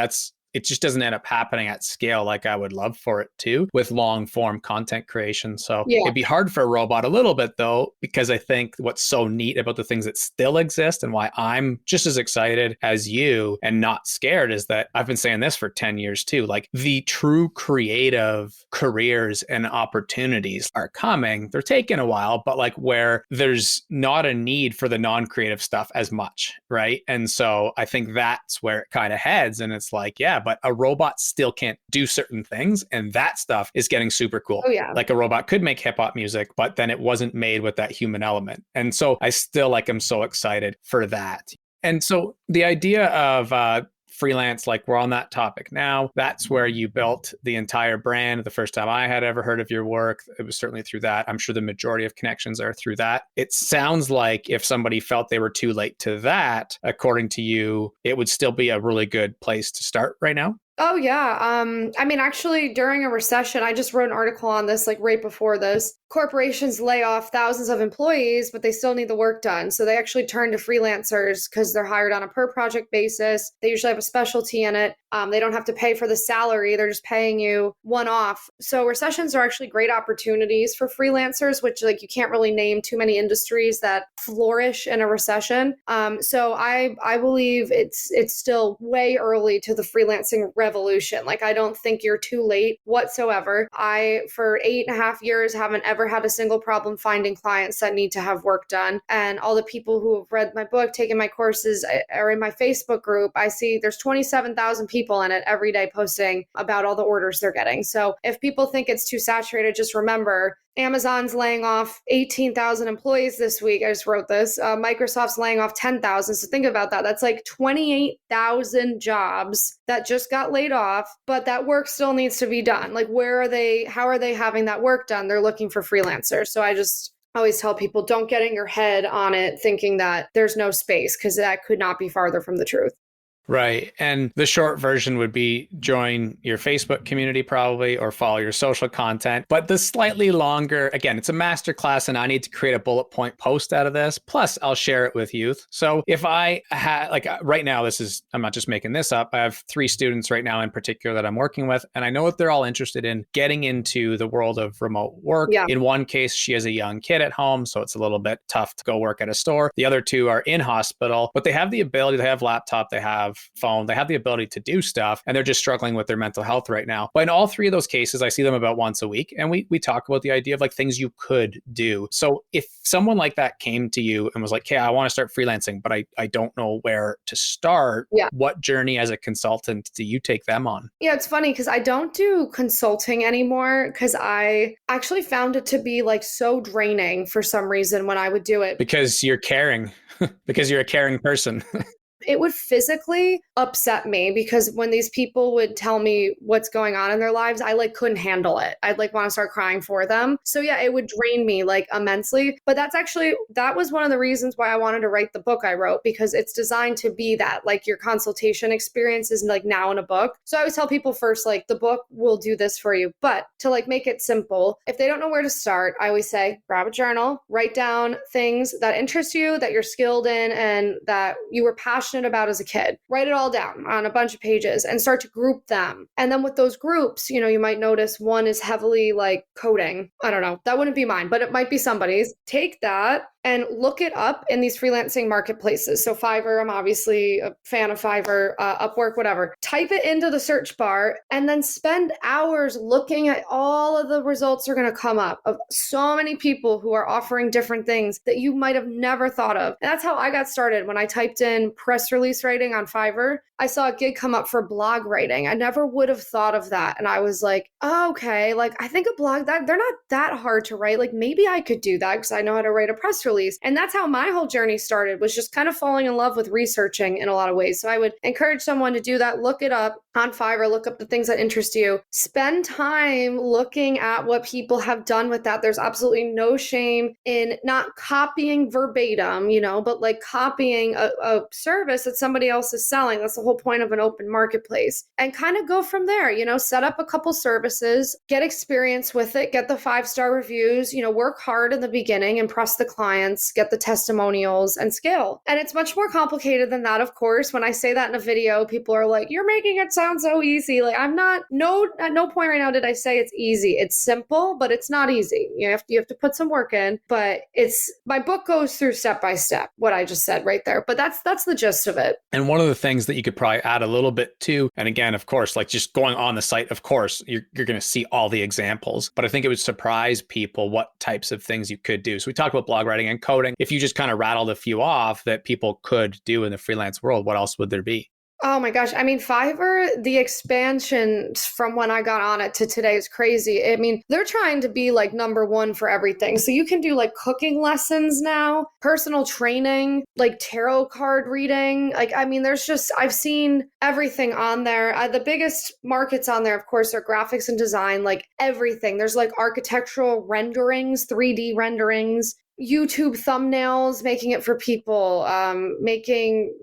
it just doesn't end up happening at scale like I would love for it to with long form content creation. So It'd be hard for a robot a little bit though, because I think what's so neat about the things that still exist and why I'm just as excited as you and not scared is that I've been saying this for 10 years too. Like, the true creative careers and opportunities are coming. They're taking a while, but like where there's not a need for the non-creative stuff as much, right? And so I think that's where it kind of heads. And it's like, yeah, but a robot still can't do certain things. And that stuff is getting super cool. Oh, yeah. Like, a robot could make hip hop music, but then it wasn't made with that human element. And so I still am so excited for that. And so the idea of freelance, like, we're on that topic now. That's where you built the entire brand. The first time I had ever heard of your work, it was certainly through that. I'm sure the majority of connections are through that. It sounds like if somebody felt they were too late to that, according to you, it would still be a really good place to start right now. Oh, yeah. Actually, during a recession, I just wrote an article on this, like, right before this. Corporations lay off thousands of employees, but they still need the work done. So they actually turn to freelancers because they're hired on a per project basis. They usually have a specialty in it. They don't have to pay for the salary. They're just paying you one off. So recessions are actually great opportunities for freelancers, which, like, you can't really name too many industries that flourish in a recession. So I believe it's still way early to the freelancing revolution. Like, I don't think you're too late whatsoever. I, for 8.5 years, haven't ever had a single problem finding clients that need to have work done. And all the people who have read my book, taken my courses, are in my Facebook group. I see there's 27,000 people in it every day posting about all the orders they're getting. So if people think it's too saturated, just remember, Amazon's laying off 18,000 employees this week. I just wrote this. Microsoft's laying off 10,000. So think about that. That's like 28,000 jobs that just got laid off, but that work still needs to be done. Like, how are they having that work done? They're looking for freelancers. So I just always tell people, don't get in your head on it thinking that there's no space, because that could not be farther from the truth. Right. And the short version would be join your Facebook community probably or follow your social content. But the slightly longer, again, it's a masterclass and I need to create a bullet point post out of this. Plus, I'll share it with youth. So if I had, like right now, I'm not just making this up. I have 3 students right now in particular that I'm working with. And I know that they're all interested in getting into the world of remote work. Yeah. In one case, she has a young kid at home. So it's a little bit tough to go work at a store. The other 2 are in hospital, but they have the ability, they have laptop, they have phone, they have the ability to do stuff, and they're just struggling with their mental health right now. But in all 3 of those cases, I see them about once a week, and we talk about the idea of like things you could do. So if someone like that came to you and was like, hey, I want to start freelancing, but I don't know where to start, what journey as a consultant do you take them on? Yeah, it's funny because I don't do consulting anymore because I actually found it to be like so draining for some reason when I would do it. Because you're caring, because you're a caring person. It would physically upset me because when these people would tell me what's going on in their lives, I like couldn't handle it. I'd like want to start crying for them. So yeah, it would drain me like immensely. But that was one of the reasons why I wanted to write the book I wrote, because it's designed to be that, like, your consultation experience is like now in a book. So I always tell people first, like, the book will do this for you. But to like make it simple, if they don't know where to start, I always say, grab a journal, write down things that interest you, that you're skilled in, and that you were passionate about as a kid. Write it all down on a bunch of pages and start to group them. And then with those groups, you might notice one is heavily like coding. I don't know. That wouldn't be mine, but it might be somebody's. Take that and look it up in these freelancing marketplaces. So Fiverr, I'm obviously a fan of Fiverr, Upwork, whatever. Type it into the search bar and then spend hours looking at all of the results are going to come up of so many people who are offering different things that you might have never thought of. And that's how I got started. When I typed in press release writing on Fiverr, I saw a gig come up for blog writing. I never would have thought of that. And I was like, oh, okay, like I think a blog, that they're not that hard to write. Like maybe I could do that because I know how to write a press release. And that's how my whole journey started, was just kind of falling in love with researching in a lot of ways. So I would encourage someone to do that. Look it up on Fiverr, look up the things that interest you. Spend time looking at what people have done with that. There's absolutely no shame in not copying verbatim, but like copying a service that somebody else is selling. That's the whole point of an open marketplace. And kind of go from there, set up a couple services, get experience with it, get the 5-star reviews, work hard in the beginning, impress the clients, get the testimonials, and scale. And it's much more complicated than that, of course. When I say that in a video, people are like, you're making it sound so easy. Like I'm not, at no point right now did I say it's easy. It's simple, but it's not easy. You have to put some work in, but my book goes through step by step, what I just said right there. But that's the gist of it. And one of the things that you could probably add a little bit to, and again, of course, like just going on the site, of course, you're going to see all the examples, but I think it would surprise people what types of things you could do. So we talked about blog writing and coding. If you just kind of rattled a few off that people could do in the freelance world, what else would there be? Oh my gosh. I mean, Fiverr, the expansion from when I got on it to today is crazy. I mean, they're trying to be like number one for everything. So you can do like cooking lessons now, personal training, like tarot card reading. Like, I mean, I've seen everything on there. The biggest markets on there, of course, are graphics and design, like everything. There's like architectural renderings, 3D renderings, YouTube thumbnails, making it for people, making,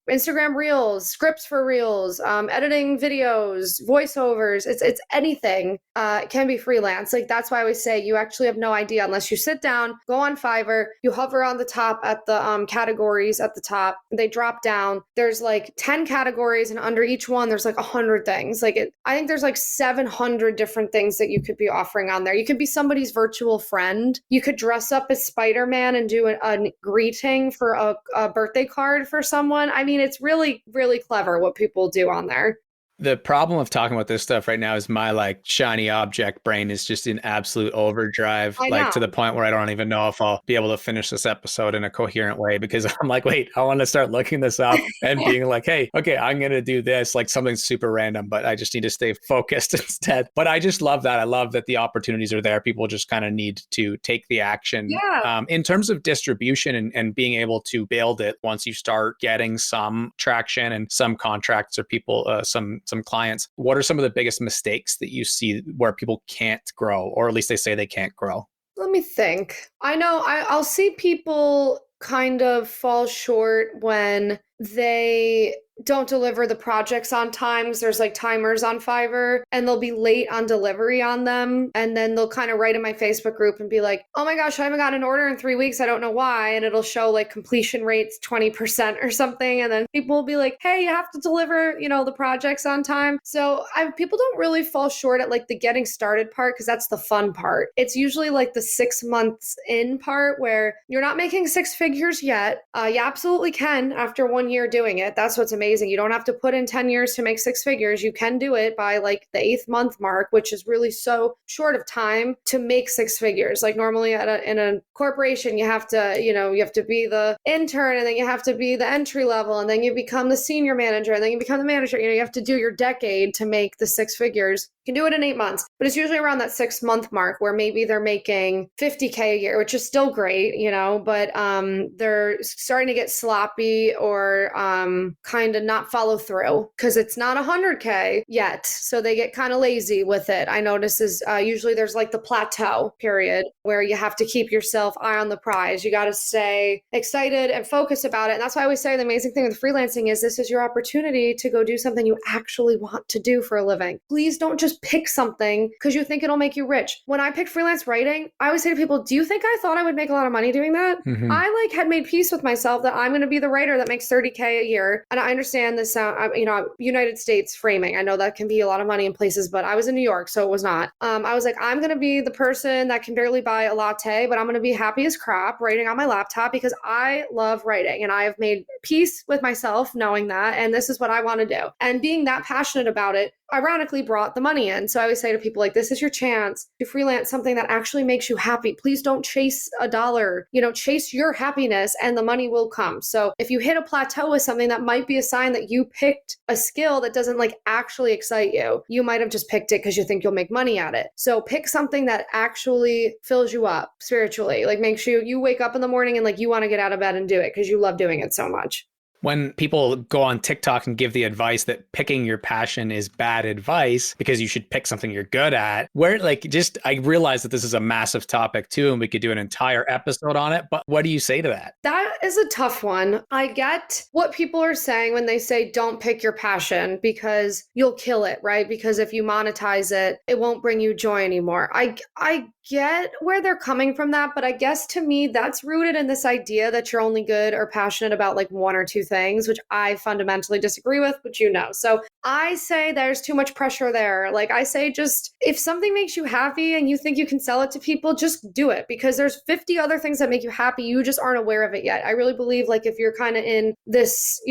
Instagram reels, scripts for reels, editing videos, voiceovers. It's anything. It can be freelance. Like that's why I always say you actually have no idea unless you sit down, go on Fiverr, you hover on the top at the categories at the top. They drop down. There's like 10 categories, and under each one there's like 100 things. I think there's like 700 different things that you could be offering on there. You could be somebody's virtual friend. You could dress up as Spider-Man and do a greeting for a birthday card for someone. I mean, it's really, really clever what people do on there. The problem of talking about this stuff right now is my like shiny object brain is just in absolute overdrive, like to the point where I don't even know if I'll be able to finish this episode in a coherent way, because I'm like, wait, I want to start looking this up and being like, hey, okay, I'm going to do this, like something super random, but I just need to stay focused instead. But I just love that. I love that the opportunities are there. People just kind of need to take the action. Yeah. In terms of distribution and being able to build it once you start getting some traction and some contracts or people, some clients, what are some of the biggest mistakes that you see where people can't grow, or at least they say they can't grow? Let me think. I know I'll see people kind of fall short when they don't deliver the projects on times. There's like timers on Fiverr and they'll be late on delivery on them. And then they'll kind of write in my Facebook group and be like, oh my gosh, I haven't got an order in 3 weeks. I don't know why. And it'll show like completion rates 20% or something. And then people will be like, hey, you have to deliver, the projects on time. So people don't really fall short at like the getting started part because that's the fun part. It's usually like the 6 months in part where you're not making six figures yet. You absolutely can after 1 year doing it. That's what's amazing. You don't have to put in 10 years to make six figures. You can do it by like the 8th month mark, which is really so short of time to make six figures. Like normally in a corporation, you have to, you have to be the intern and then you have to be the entry level and then you become the senior manager and then you become the manager. You have to do your decade to make the six figures. You can do it in 8 months, but it's usually around that 6 month mark where maybe they're making $50K a year, which is still great, but they're starting to get sloppy or kind of not follow through because it's not 100K yet. So they get kind of lazy with it. I notice is usually there's like the plateau period where you have to keep yourself eye on the prize. You got to stay excited and focused about it. And that's why I always say the amazing thing with freelancing is this is your opportunity to go do something you actually want to do for a living. Please don't just pick something because you think it'll make you rich. When I picked freelance writing, I always say to people, do you think I thought I would make a lot of money doing that? Mm-hmm. I had made peace with myself that I'm going to be the writer that makes 30K a year. And I understand this, United States framing. I know that can be a lot of money in places, but I was in New York, so it was not. I was like, I'm going to be the person that can barely buy a latte, but I'm going to be happy as crap writing on my laptop because I love writing and I have made peace with myself knowing that. And this is what I want to do. And being that passionate about it, ironically brought the money in. So I always say to people like, this is your chance to freelance something that actually makes you happy. Please don't chase a dollar, chase your happiness and the money will come. So if you hit a plateau with something, that might be a sign that you picked a skill that doesn't like actually excite you. You might have just picked it because you think you'll make money at it. So pick something that actually fills you up spiritually. Like make sure you wake up in the morning and like you want to get out of bed and do it because you love doing it so much. When people go on TikTok and give the advice that picking your passion is bad advice because you should pick something you're good at, I realize that this is a massive topic too, and we could do an entire episode on it. But what do you say to that? That is a tough one. I get what people are saying when they say don't pick your passion because you'll kill it, right? Because if you monetize it, it won't bring you joy anymore. I get where they're coming from that, but I guess to me, that's rooted in this idea that you're only good or passionate about like one or two things, which I fundamentally disagree with, but So I say there's too much pressure there. Like I say, just if something makes you happy and you think you can sell it to people, just do it because there's 50 other things that make you happy. You just aren't aware of it yet. I really believe like if you're kind of in this,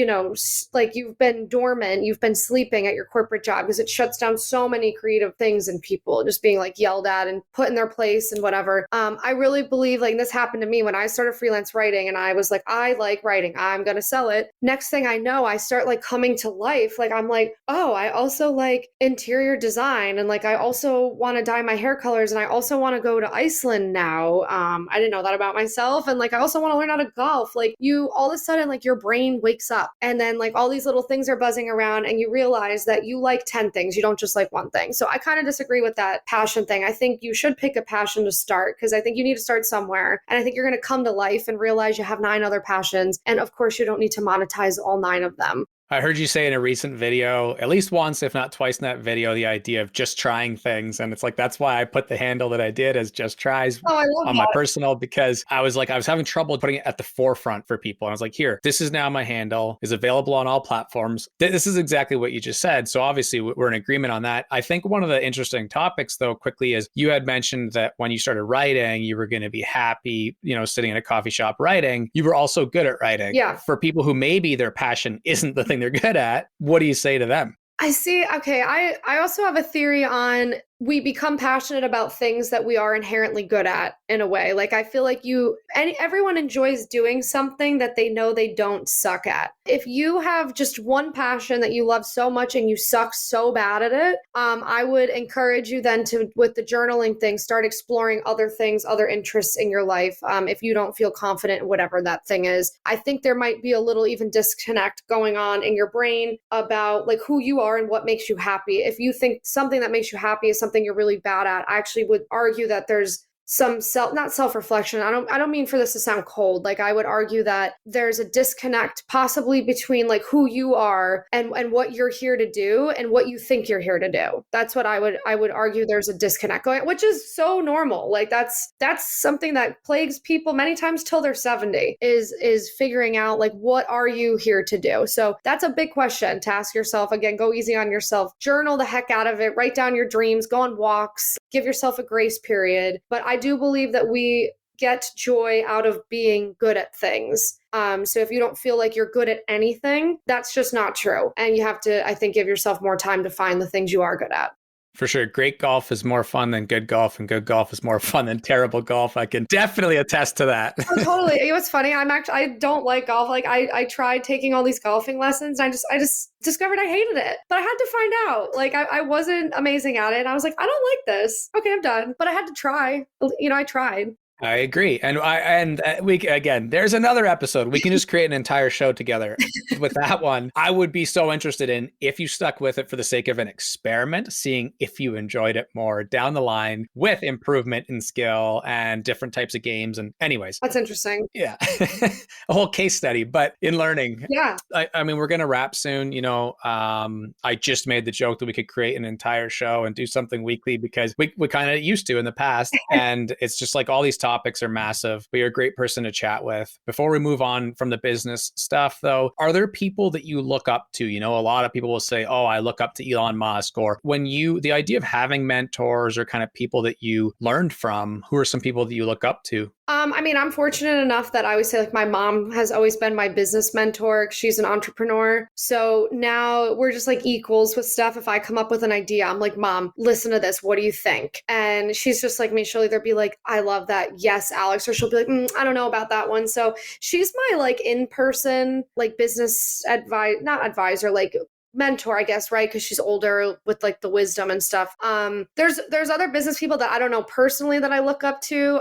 like you've been dormant, you've been sleeping at your corporate job because it shuts down so many creative things and people just being like yelled at and put in their place and whatever. I really believe like this happened to me when I started freelance writing and I was like, I like writing. I'm going to sell it. Next thing I know, I start like coming to life. Like I'm like, oh, I also like interior design. And like, I also want to dye my hair colors. And I also want to go to Iceland now. I didn't know that about myself. And like, I also want to learn how to golf. Like you, all of a sudden, like your brain wakes up and then like all these little things are buzzing around and you realize that you like 10 things. You don't just like one thing. So I kind of disagree with that passion thing. I think you should pick a passion to start because I think you need to start somewhere. And I think you're going to come to life and realize you have 9 other passions. And of course, you don't need to monetize all 9 of them. I heard you say in a recent video, at least once, if not twice in that video, the idea of just trying things. And it's like, that's why I put the handle that I did as just tries on my personal, because I was having trouble putting it at the forefront for people. And I was like, here, this is now my handle, is available on all platforms. This is exactly what you just said. So obviously we're in agreement on that. I think one of the interesting topics though, quickly, is you had mentioned that when you started writing, you were going to be happy, sitting in a coffee shop writing. You were also good at writing. Yeah. For people who maybe their passion isn't the thing they're good at, what do you say to them? I see. Okay. I also have a theory on we become passionate about things that we are inherently good at in a way. Like I feel like everyone enjoys doing something that they know they don't suck at. If you have just one passion that you love so much and you suck so bad at it, I would encourage you then to, with the journaling thing, start exploring other things, other interests in your life. If you don't feel confident in whatever that thing is, I think there might be a little even disconnect going on in your brain about like who you are and what makes you happy. If you think something that makes you happy is something you're really bad at, I actually would argue that there's some not self-reflection. I don't mean for this to sound cold. Like I would argue that there's a disconnect possibly between like who you are and what you're here to do and what you think you're here to do. That's what I would argue there's a disconnect going, which is so normal. Like that's something that plagues people many times till they're 70 is figuring out like what are you here to do? So that's a big question to ask yourself. Again, go easy on yourself. Journal the heck out of it. Write down your dreams, go on walks, give yourself a grace period. But I do believe that we get joy out of being good at things. So if you don't feel like you're good at anything, that's just not true. And you have to, I think, give yourself more time to find the things you are good at. For sure. Great golf is more fun than good golf, and good golf is more fun than terrible golf. I can definitely attest to that. Oh, totally. It was funny. I don't like golf. Like I tried taking all these golfing lessons. And I just discovered I hated it, but I had to find out. Like I wasn't amazing at it. And I was like, I don't like this. Okay, I'm done. But I had to try. I tried. I agree. And we, again, there's another episode. We can just create an entire show together with that one. I would be so interested in if you stuck with it for the sake of an experiment, seeing if you enjoyed it more down the line with improvement in skill and different types of games. And anyways, that's interesting. Yeah. A whole case study, but in learning. Yeah. I mean, we're going to wrap soon. I just made the joke that we could create an entire show and do something weekly because we kind of used to in the past. And it's just like all these topics are massive, but you're a great person to chat with. Before we move on from the business stuff, though, are there people that you look up to? A lot of people will say, oh, I look up to Elon Musk. Or the idea of having mentors or kind of people that you learned from, who are some people that you look up to? I'm fortunate enough that I always say like my mom has always been my business mentor. She's an entrepreneur. So now we're just like equals with stuff. If I come up with an idea, I'm like, Mom, listen to this. What do you think? And she's just like me. She'll either be like, I love that. Yes, Alex. Or she'll be like, I don't know about that one. So she's my like in-person, like business not advisor, like mentor, I guess, right? Because she's older with like the wisdom and stuff. There's other business people that I don't know personally that I look up to.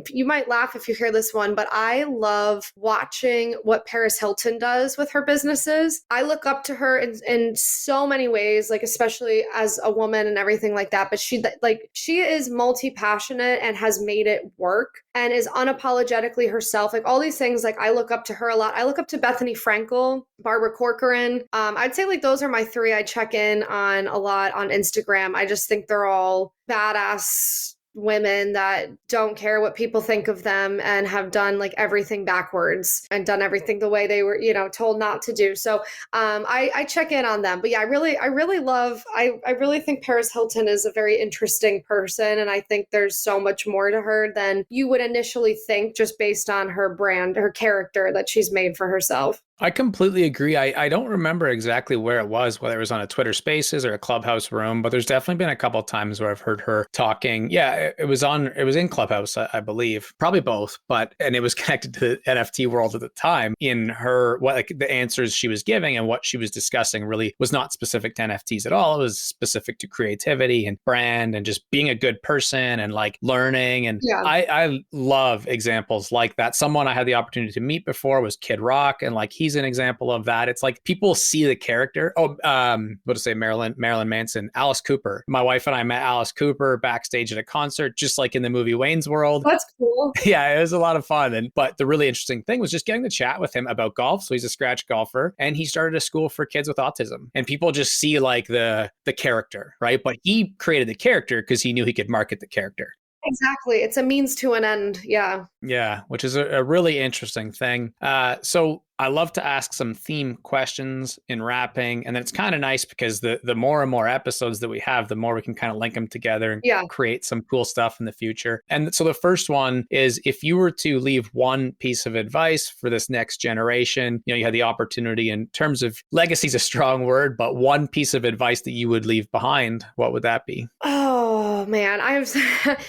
You might laugh if you hear this one, but I love watching what Paris Hilton does with her businesses. I look up to her in so many ways, like especially as a woman and everything like that. But she is multi-passionate and has made it work and is unapologetically herself. Like all these things, like I look up to her a lot. I look up to Bethany Frankel, Barbara Corcoran. I'd say like those are my three I check in on a lot on Instagram. I just think they're all badass women that don't care what people think of them and have done like everything backwards and done everything the way they were, told not to do. So I check in on them. But yeah, I really think Paris Hilton is a very interesting person. And I think there's so much more to her than you would initially think just based on her brand, her character that she's made for herself. I completely agree. I don't remember exactly where it was, whether it was on a Twitter Spaces or a Clubhouse room, but there's definitely been a couple of times where I've heard her talking. Yeah, it was in Clubhouse, I believe, probably both, and it was connected to the NFT world at the time. In her, the answers she was giving and what she was discussing really was not specific to NFTs at all. It was specific to creativity and brand and just being a good person and like learning. And yeah. I love examples like that. Someone I had the opportunity to meet before was Kid Rock, and like he's an example of that. It's like people see the character. Marilyn Manson, Alice Cooper. My wife and I met Alice Cooper backstage at a concert, just like in the movie Wayne's World. That's cool. Yeah, it was a lot of fun. But the really interesting thing was just getting to chat with him about golf. So he's a scratch golfer, and he started a school for kids with autism. And people just see like the character, right? But he created the character because he knew he could market the character. Exactly. It's a means to an end. Yeah. Yeah, which is a really interesting thing. So I love to ask some theme questions in wrapping. And then it's kind of nice because the more and more episodes that we have, the more we can kind of link them together and create some cool stuff in the future. And so the first one is, if you were to leave one piece of advice for this next generation, you had the opportunity, in terms of legacy is a strong word, but one piece of advice that you would leave behind, what would that be? Oh man,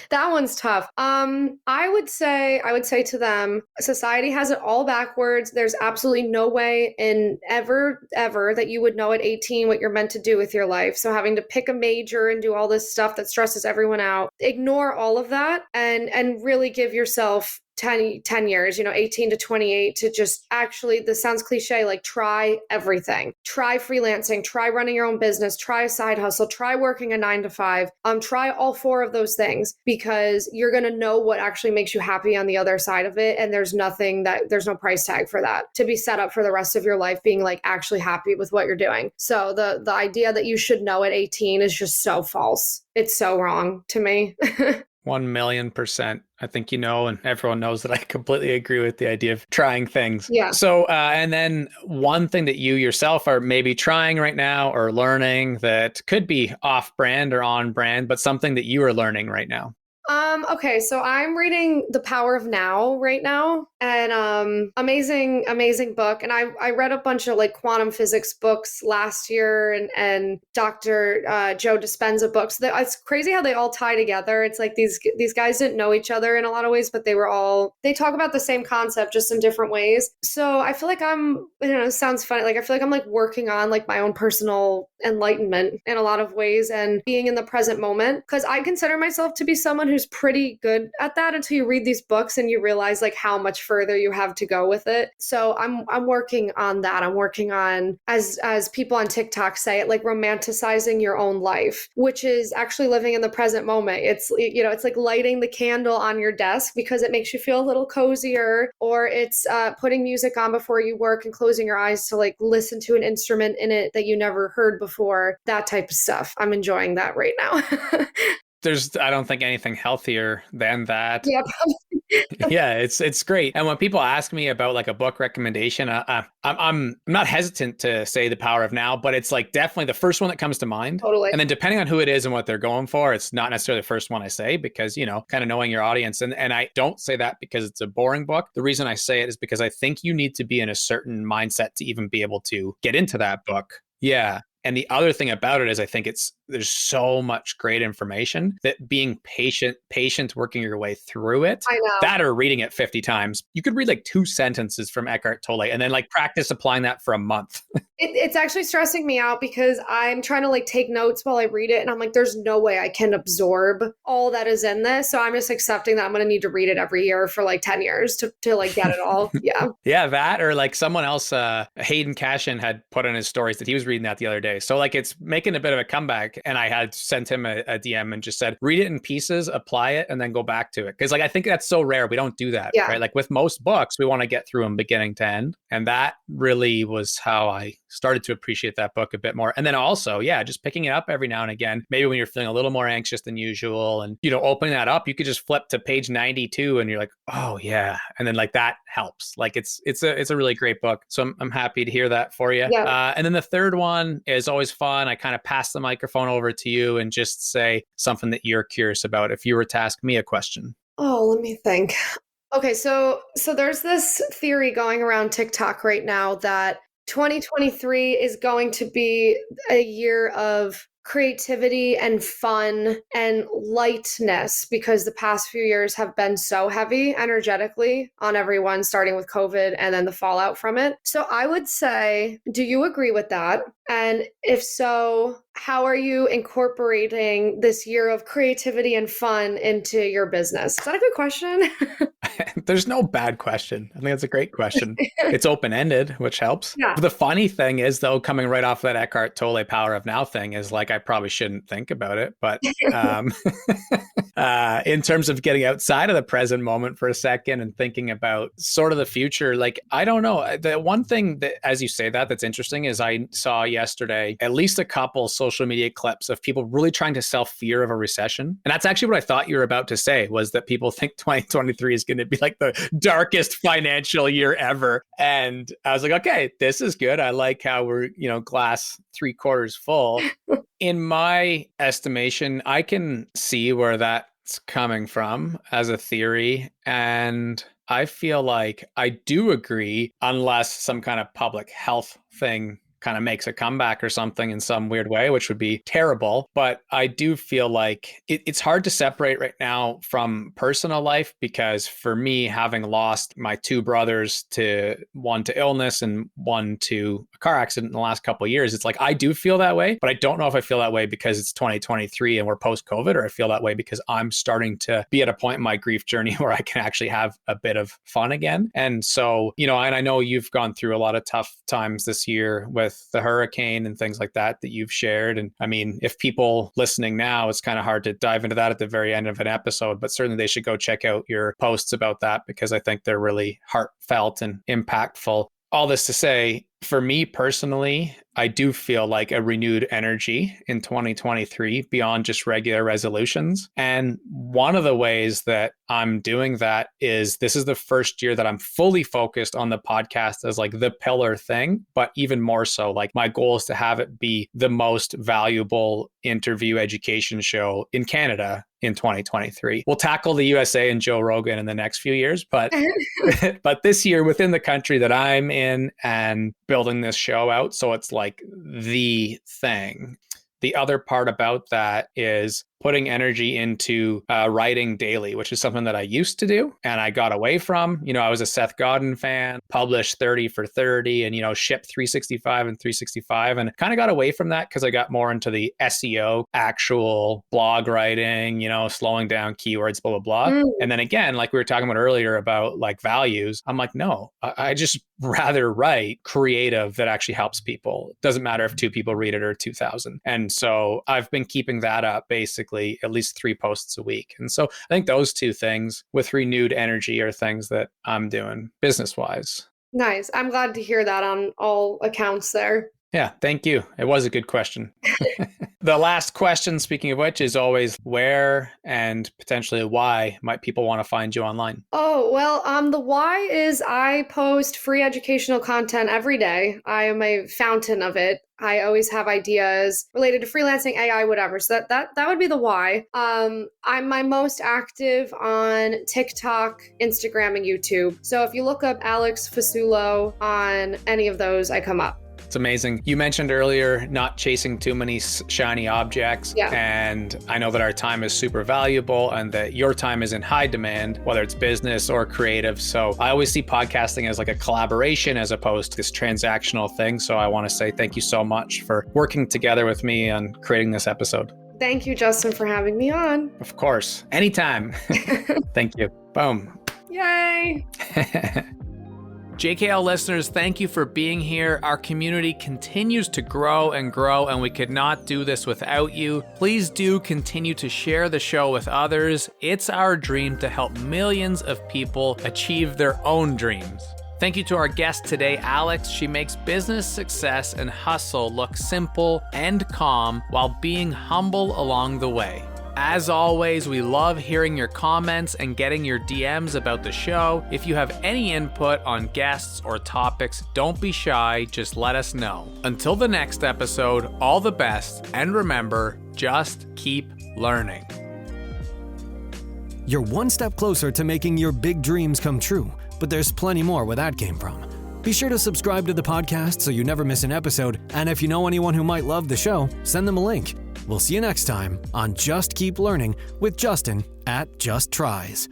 that one's tough. I would say to them, society has it all backwards. There's absolutely no way in ever that you would know at 18 what you're meant to do with your life. So having to pick a major and do all this stuff that stresses everyone out, ignore all of that and really give yourself 10 years, 18 to 28, to just actually, this sounds cliche, like try everything. Try freelancing, try running your own business, try a side hustle, try working a 9 to 5, try all four of those things, because you're going to know what actually makes you happy on the other side of it. And there's no price tag for that, to be set up for the rest of your life being like actually happy with what you're doing. So the idea that you should know at 18 is just so false. It's so wrong to me. 1,000,000%. I think and everyone knows that I completely agree with the idea of trying things. Yeah. So, and then one thing that you yourself are maybe trying right now or learning that could be off brand or on brand, but something that you are learning right now. Okay, so I'm reading The Power of Now right now, and amazing book. And I read a bunch of like quantum physics books last year, and Dr. Joe Dispenza books. It's crazy how they all tie together. It's like these guys didn't know each other in a lot of ways, but they talk about the same concept just in different ways. So I feel like it sounds funny. Like I feel like I'm like working on like my own personal enlightenment in a lot of ways, and being in the present moment, because I consider myself to be someone who's pretty good at that until you read these books and you realize like how much further you have to go with it. So I'm working on that. I'm working on, as people on TikTok say it, like romanticizing your own life, which is actually living in the present moment. It's it's like lighting the candle on your desk because it makes you feel a little cozier, or it's putting music on before you work and closing your eyes to like listen to an instrument in it that you never heard before. That type of stuff. I'm enjoying that right now. I don't think anything healthier than that. Yeah, Yeah, it's great. And when people ask me about like a book recommendation, I'm not hesitant to say The Power of Now, but it's like definitely the first one that comes to mind. Totally. And then depending on who it is and what they're going for, it's not necessarily the first one I say, because, kind of knowing your audience. And I don't say that because it's a boring book. The reason I say it is because I think you need to be in a certain mindset to even be able to get into that book. Yeah. And the other thing about it is I think there's so much great information that being patient, working your way through it, I know. that or reading it 50 times. You could read like 2 sentences from Eckhart Tolle and then like practice applying that for a month. It's actually stressing me out because I'm trying to like take notes while I read it. And I'm like, there's no way I can absorb all that is in this. So I'm just accepting that I'm going to need to read it every year for like 10 years to like get it all. Yeah. Yeah, that, or like someone else, Hayden Cashin had put in his stories that he was reading that the other day. So like it's making a bit of a comeback. And I had sent him a DM and just said, read it in pieces, apply it, and then go back to it. Because like I think that's so rare. We don't do that, right? Like with most books, we want to get through them beginning to end. And that really was how I started to appreciate that book a bit more. And then also, yeah, just picking it up every now and again, maybe when you're feeling a little more anxious than usual, and opening that up, you could just flip to page 92 and you're like, oh yeah. And then like that helps. Like it's a really great book. So I'm happy to hear that for you. Yeah. And then the third one is always fun. I kind of pass the microphone over to you and just say something that you're curious about if you were to ask me a question. Oh, let me think. Okay, so there's this theory going around TikTok right now that 2023 is going to be a year of creativity and fun and lightness, because the past few years have been so heavy energetically on everyone, starting with COVID and then the fallout from it. So I would say, do you agree with that? And if so, how are you incorporating this year of creativity and fun into your business? Is that a good question? There's no bad question. I think that's a great question. It's open-ended, which helps. Yeah. The funny thing is, though, coming right off that Eckhart Tolle Power of Now thing is like, I probably shouldn't think about it. But in terms of getting outside of the present moment for a second and thinking about sort of the future, like, I don't know. The one thing that, as you say that's interesting is I saw yesterday at least a couple social media clips of people really trying to sell fear of a recession. And that's actually what I thought you were about to say, was that people think 2023 is going to be like the darkest financial year ever. And I was like, okay, this is good. I like how we're, glass 3/4 full. In my estimation, I can see where that's coming from as a theory. And I feel like I do agree, unless some kind of public health thing kind of makes a comeback or something in some weird way, which would be terrible. But I do feel like it's hard to separate right now from personal life, because for me, having lost my two brothers, to one to illness and one to a car accident in the last couple of years, it's like I do feel that way, but I don't know if I feel that way because it's 2023 and we're post-COVID, or I feel that way because I'm starting to be at a point in my grief journey where I can actually have a bit of fun again. And so, and I know you've gone through a lot of tough times this year with the hurricane and things like that you've shared. And I mean, if people listening now, it's kind of hard to dive into that at the very end of an episode, but certainly they should go check out your posts about that, because I think they're really heartfelt and impactful. All this to say, for me personally, I do feel like a renewed energy in 2023 beyond just regular resolutions. And one of the ways that I'm doing that is this is the first year that I'm fully focused on the podcast as like the pillar thing, but even more so, like my goal is to have it be the most valuable interview education show in Canada in 2023. We'll tackle the USA and Joe Rogan in the next few years, but but this year within the country that I'm in and building this show out, so it's like the thing. The other part about that is putting energy into writing daily, which is something that I used to do and I got away from. I was a Seth Godin fan, published 30 for 30 and, shipped 365 and 365, and kind of got away from that because I got more into the SEO, actual blog writing, slowing down keywords, blah, blah, blah. And then again, like we were talking about earlier about like values, I'm like, no, I just rather write creative that actually helps people. It doesn't matter if 2 people read it or 2,000. And so I've been keeping that up basically at least 3 posts a week. And so I think those 2 things with renewed energy are things that I'm doing business-wise. Nice. I'm glad to hear that on all accounts there. Yeah, thank you. It was a good question. The last question, speaking of which, is always where and potentially why might people want to find you online? Oh, well, the why is I post free educational content every day. I am a fountain of it. I always have ideas related to freelancing, AI, whatever. So that would be the why. I'm my most active on TikTok, Instagram, and YouTube. So if you look up Alex Fasulo on any of those, I come up. It's amazing. You mentioned earlier not chasing too many shiny objects. Yeah. And I know that our time is super valuable and that your time is in high demand, whether it's business or creative. So I always see podcasting as like a collaboration as opposed to this transactional thing. So I want to say thank you so much for working together with me on creating this episode. Thank you, Justin, for having me on. Of course. Anytime. Thank you. Boom. Yay. JKL listeners, thank you for being here. Our community continues to grow, and we could not do this without you. Please do continue to share the show with others. It's our dream to help millions of people achieve their own dreams. Thank you to our guest today, Alex. She makes business success and hustle look simple and calm while being humble along the way. As always, we love hearing your comments and getting your DMs about the show. If you have any input on guests or topics, don't be shy, just let us know. Until the next episode, all the best, and remember, just keep learning. You're one step closer to making your big dreams come true, but there's plenty more where that came from. Be sure to subscribe to the podcast so you never miss an episode, and if you know anyone who might love the show, send them a link. We'll see you next time on Just Keep Learning with Justin at Just Tries.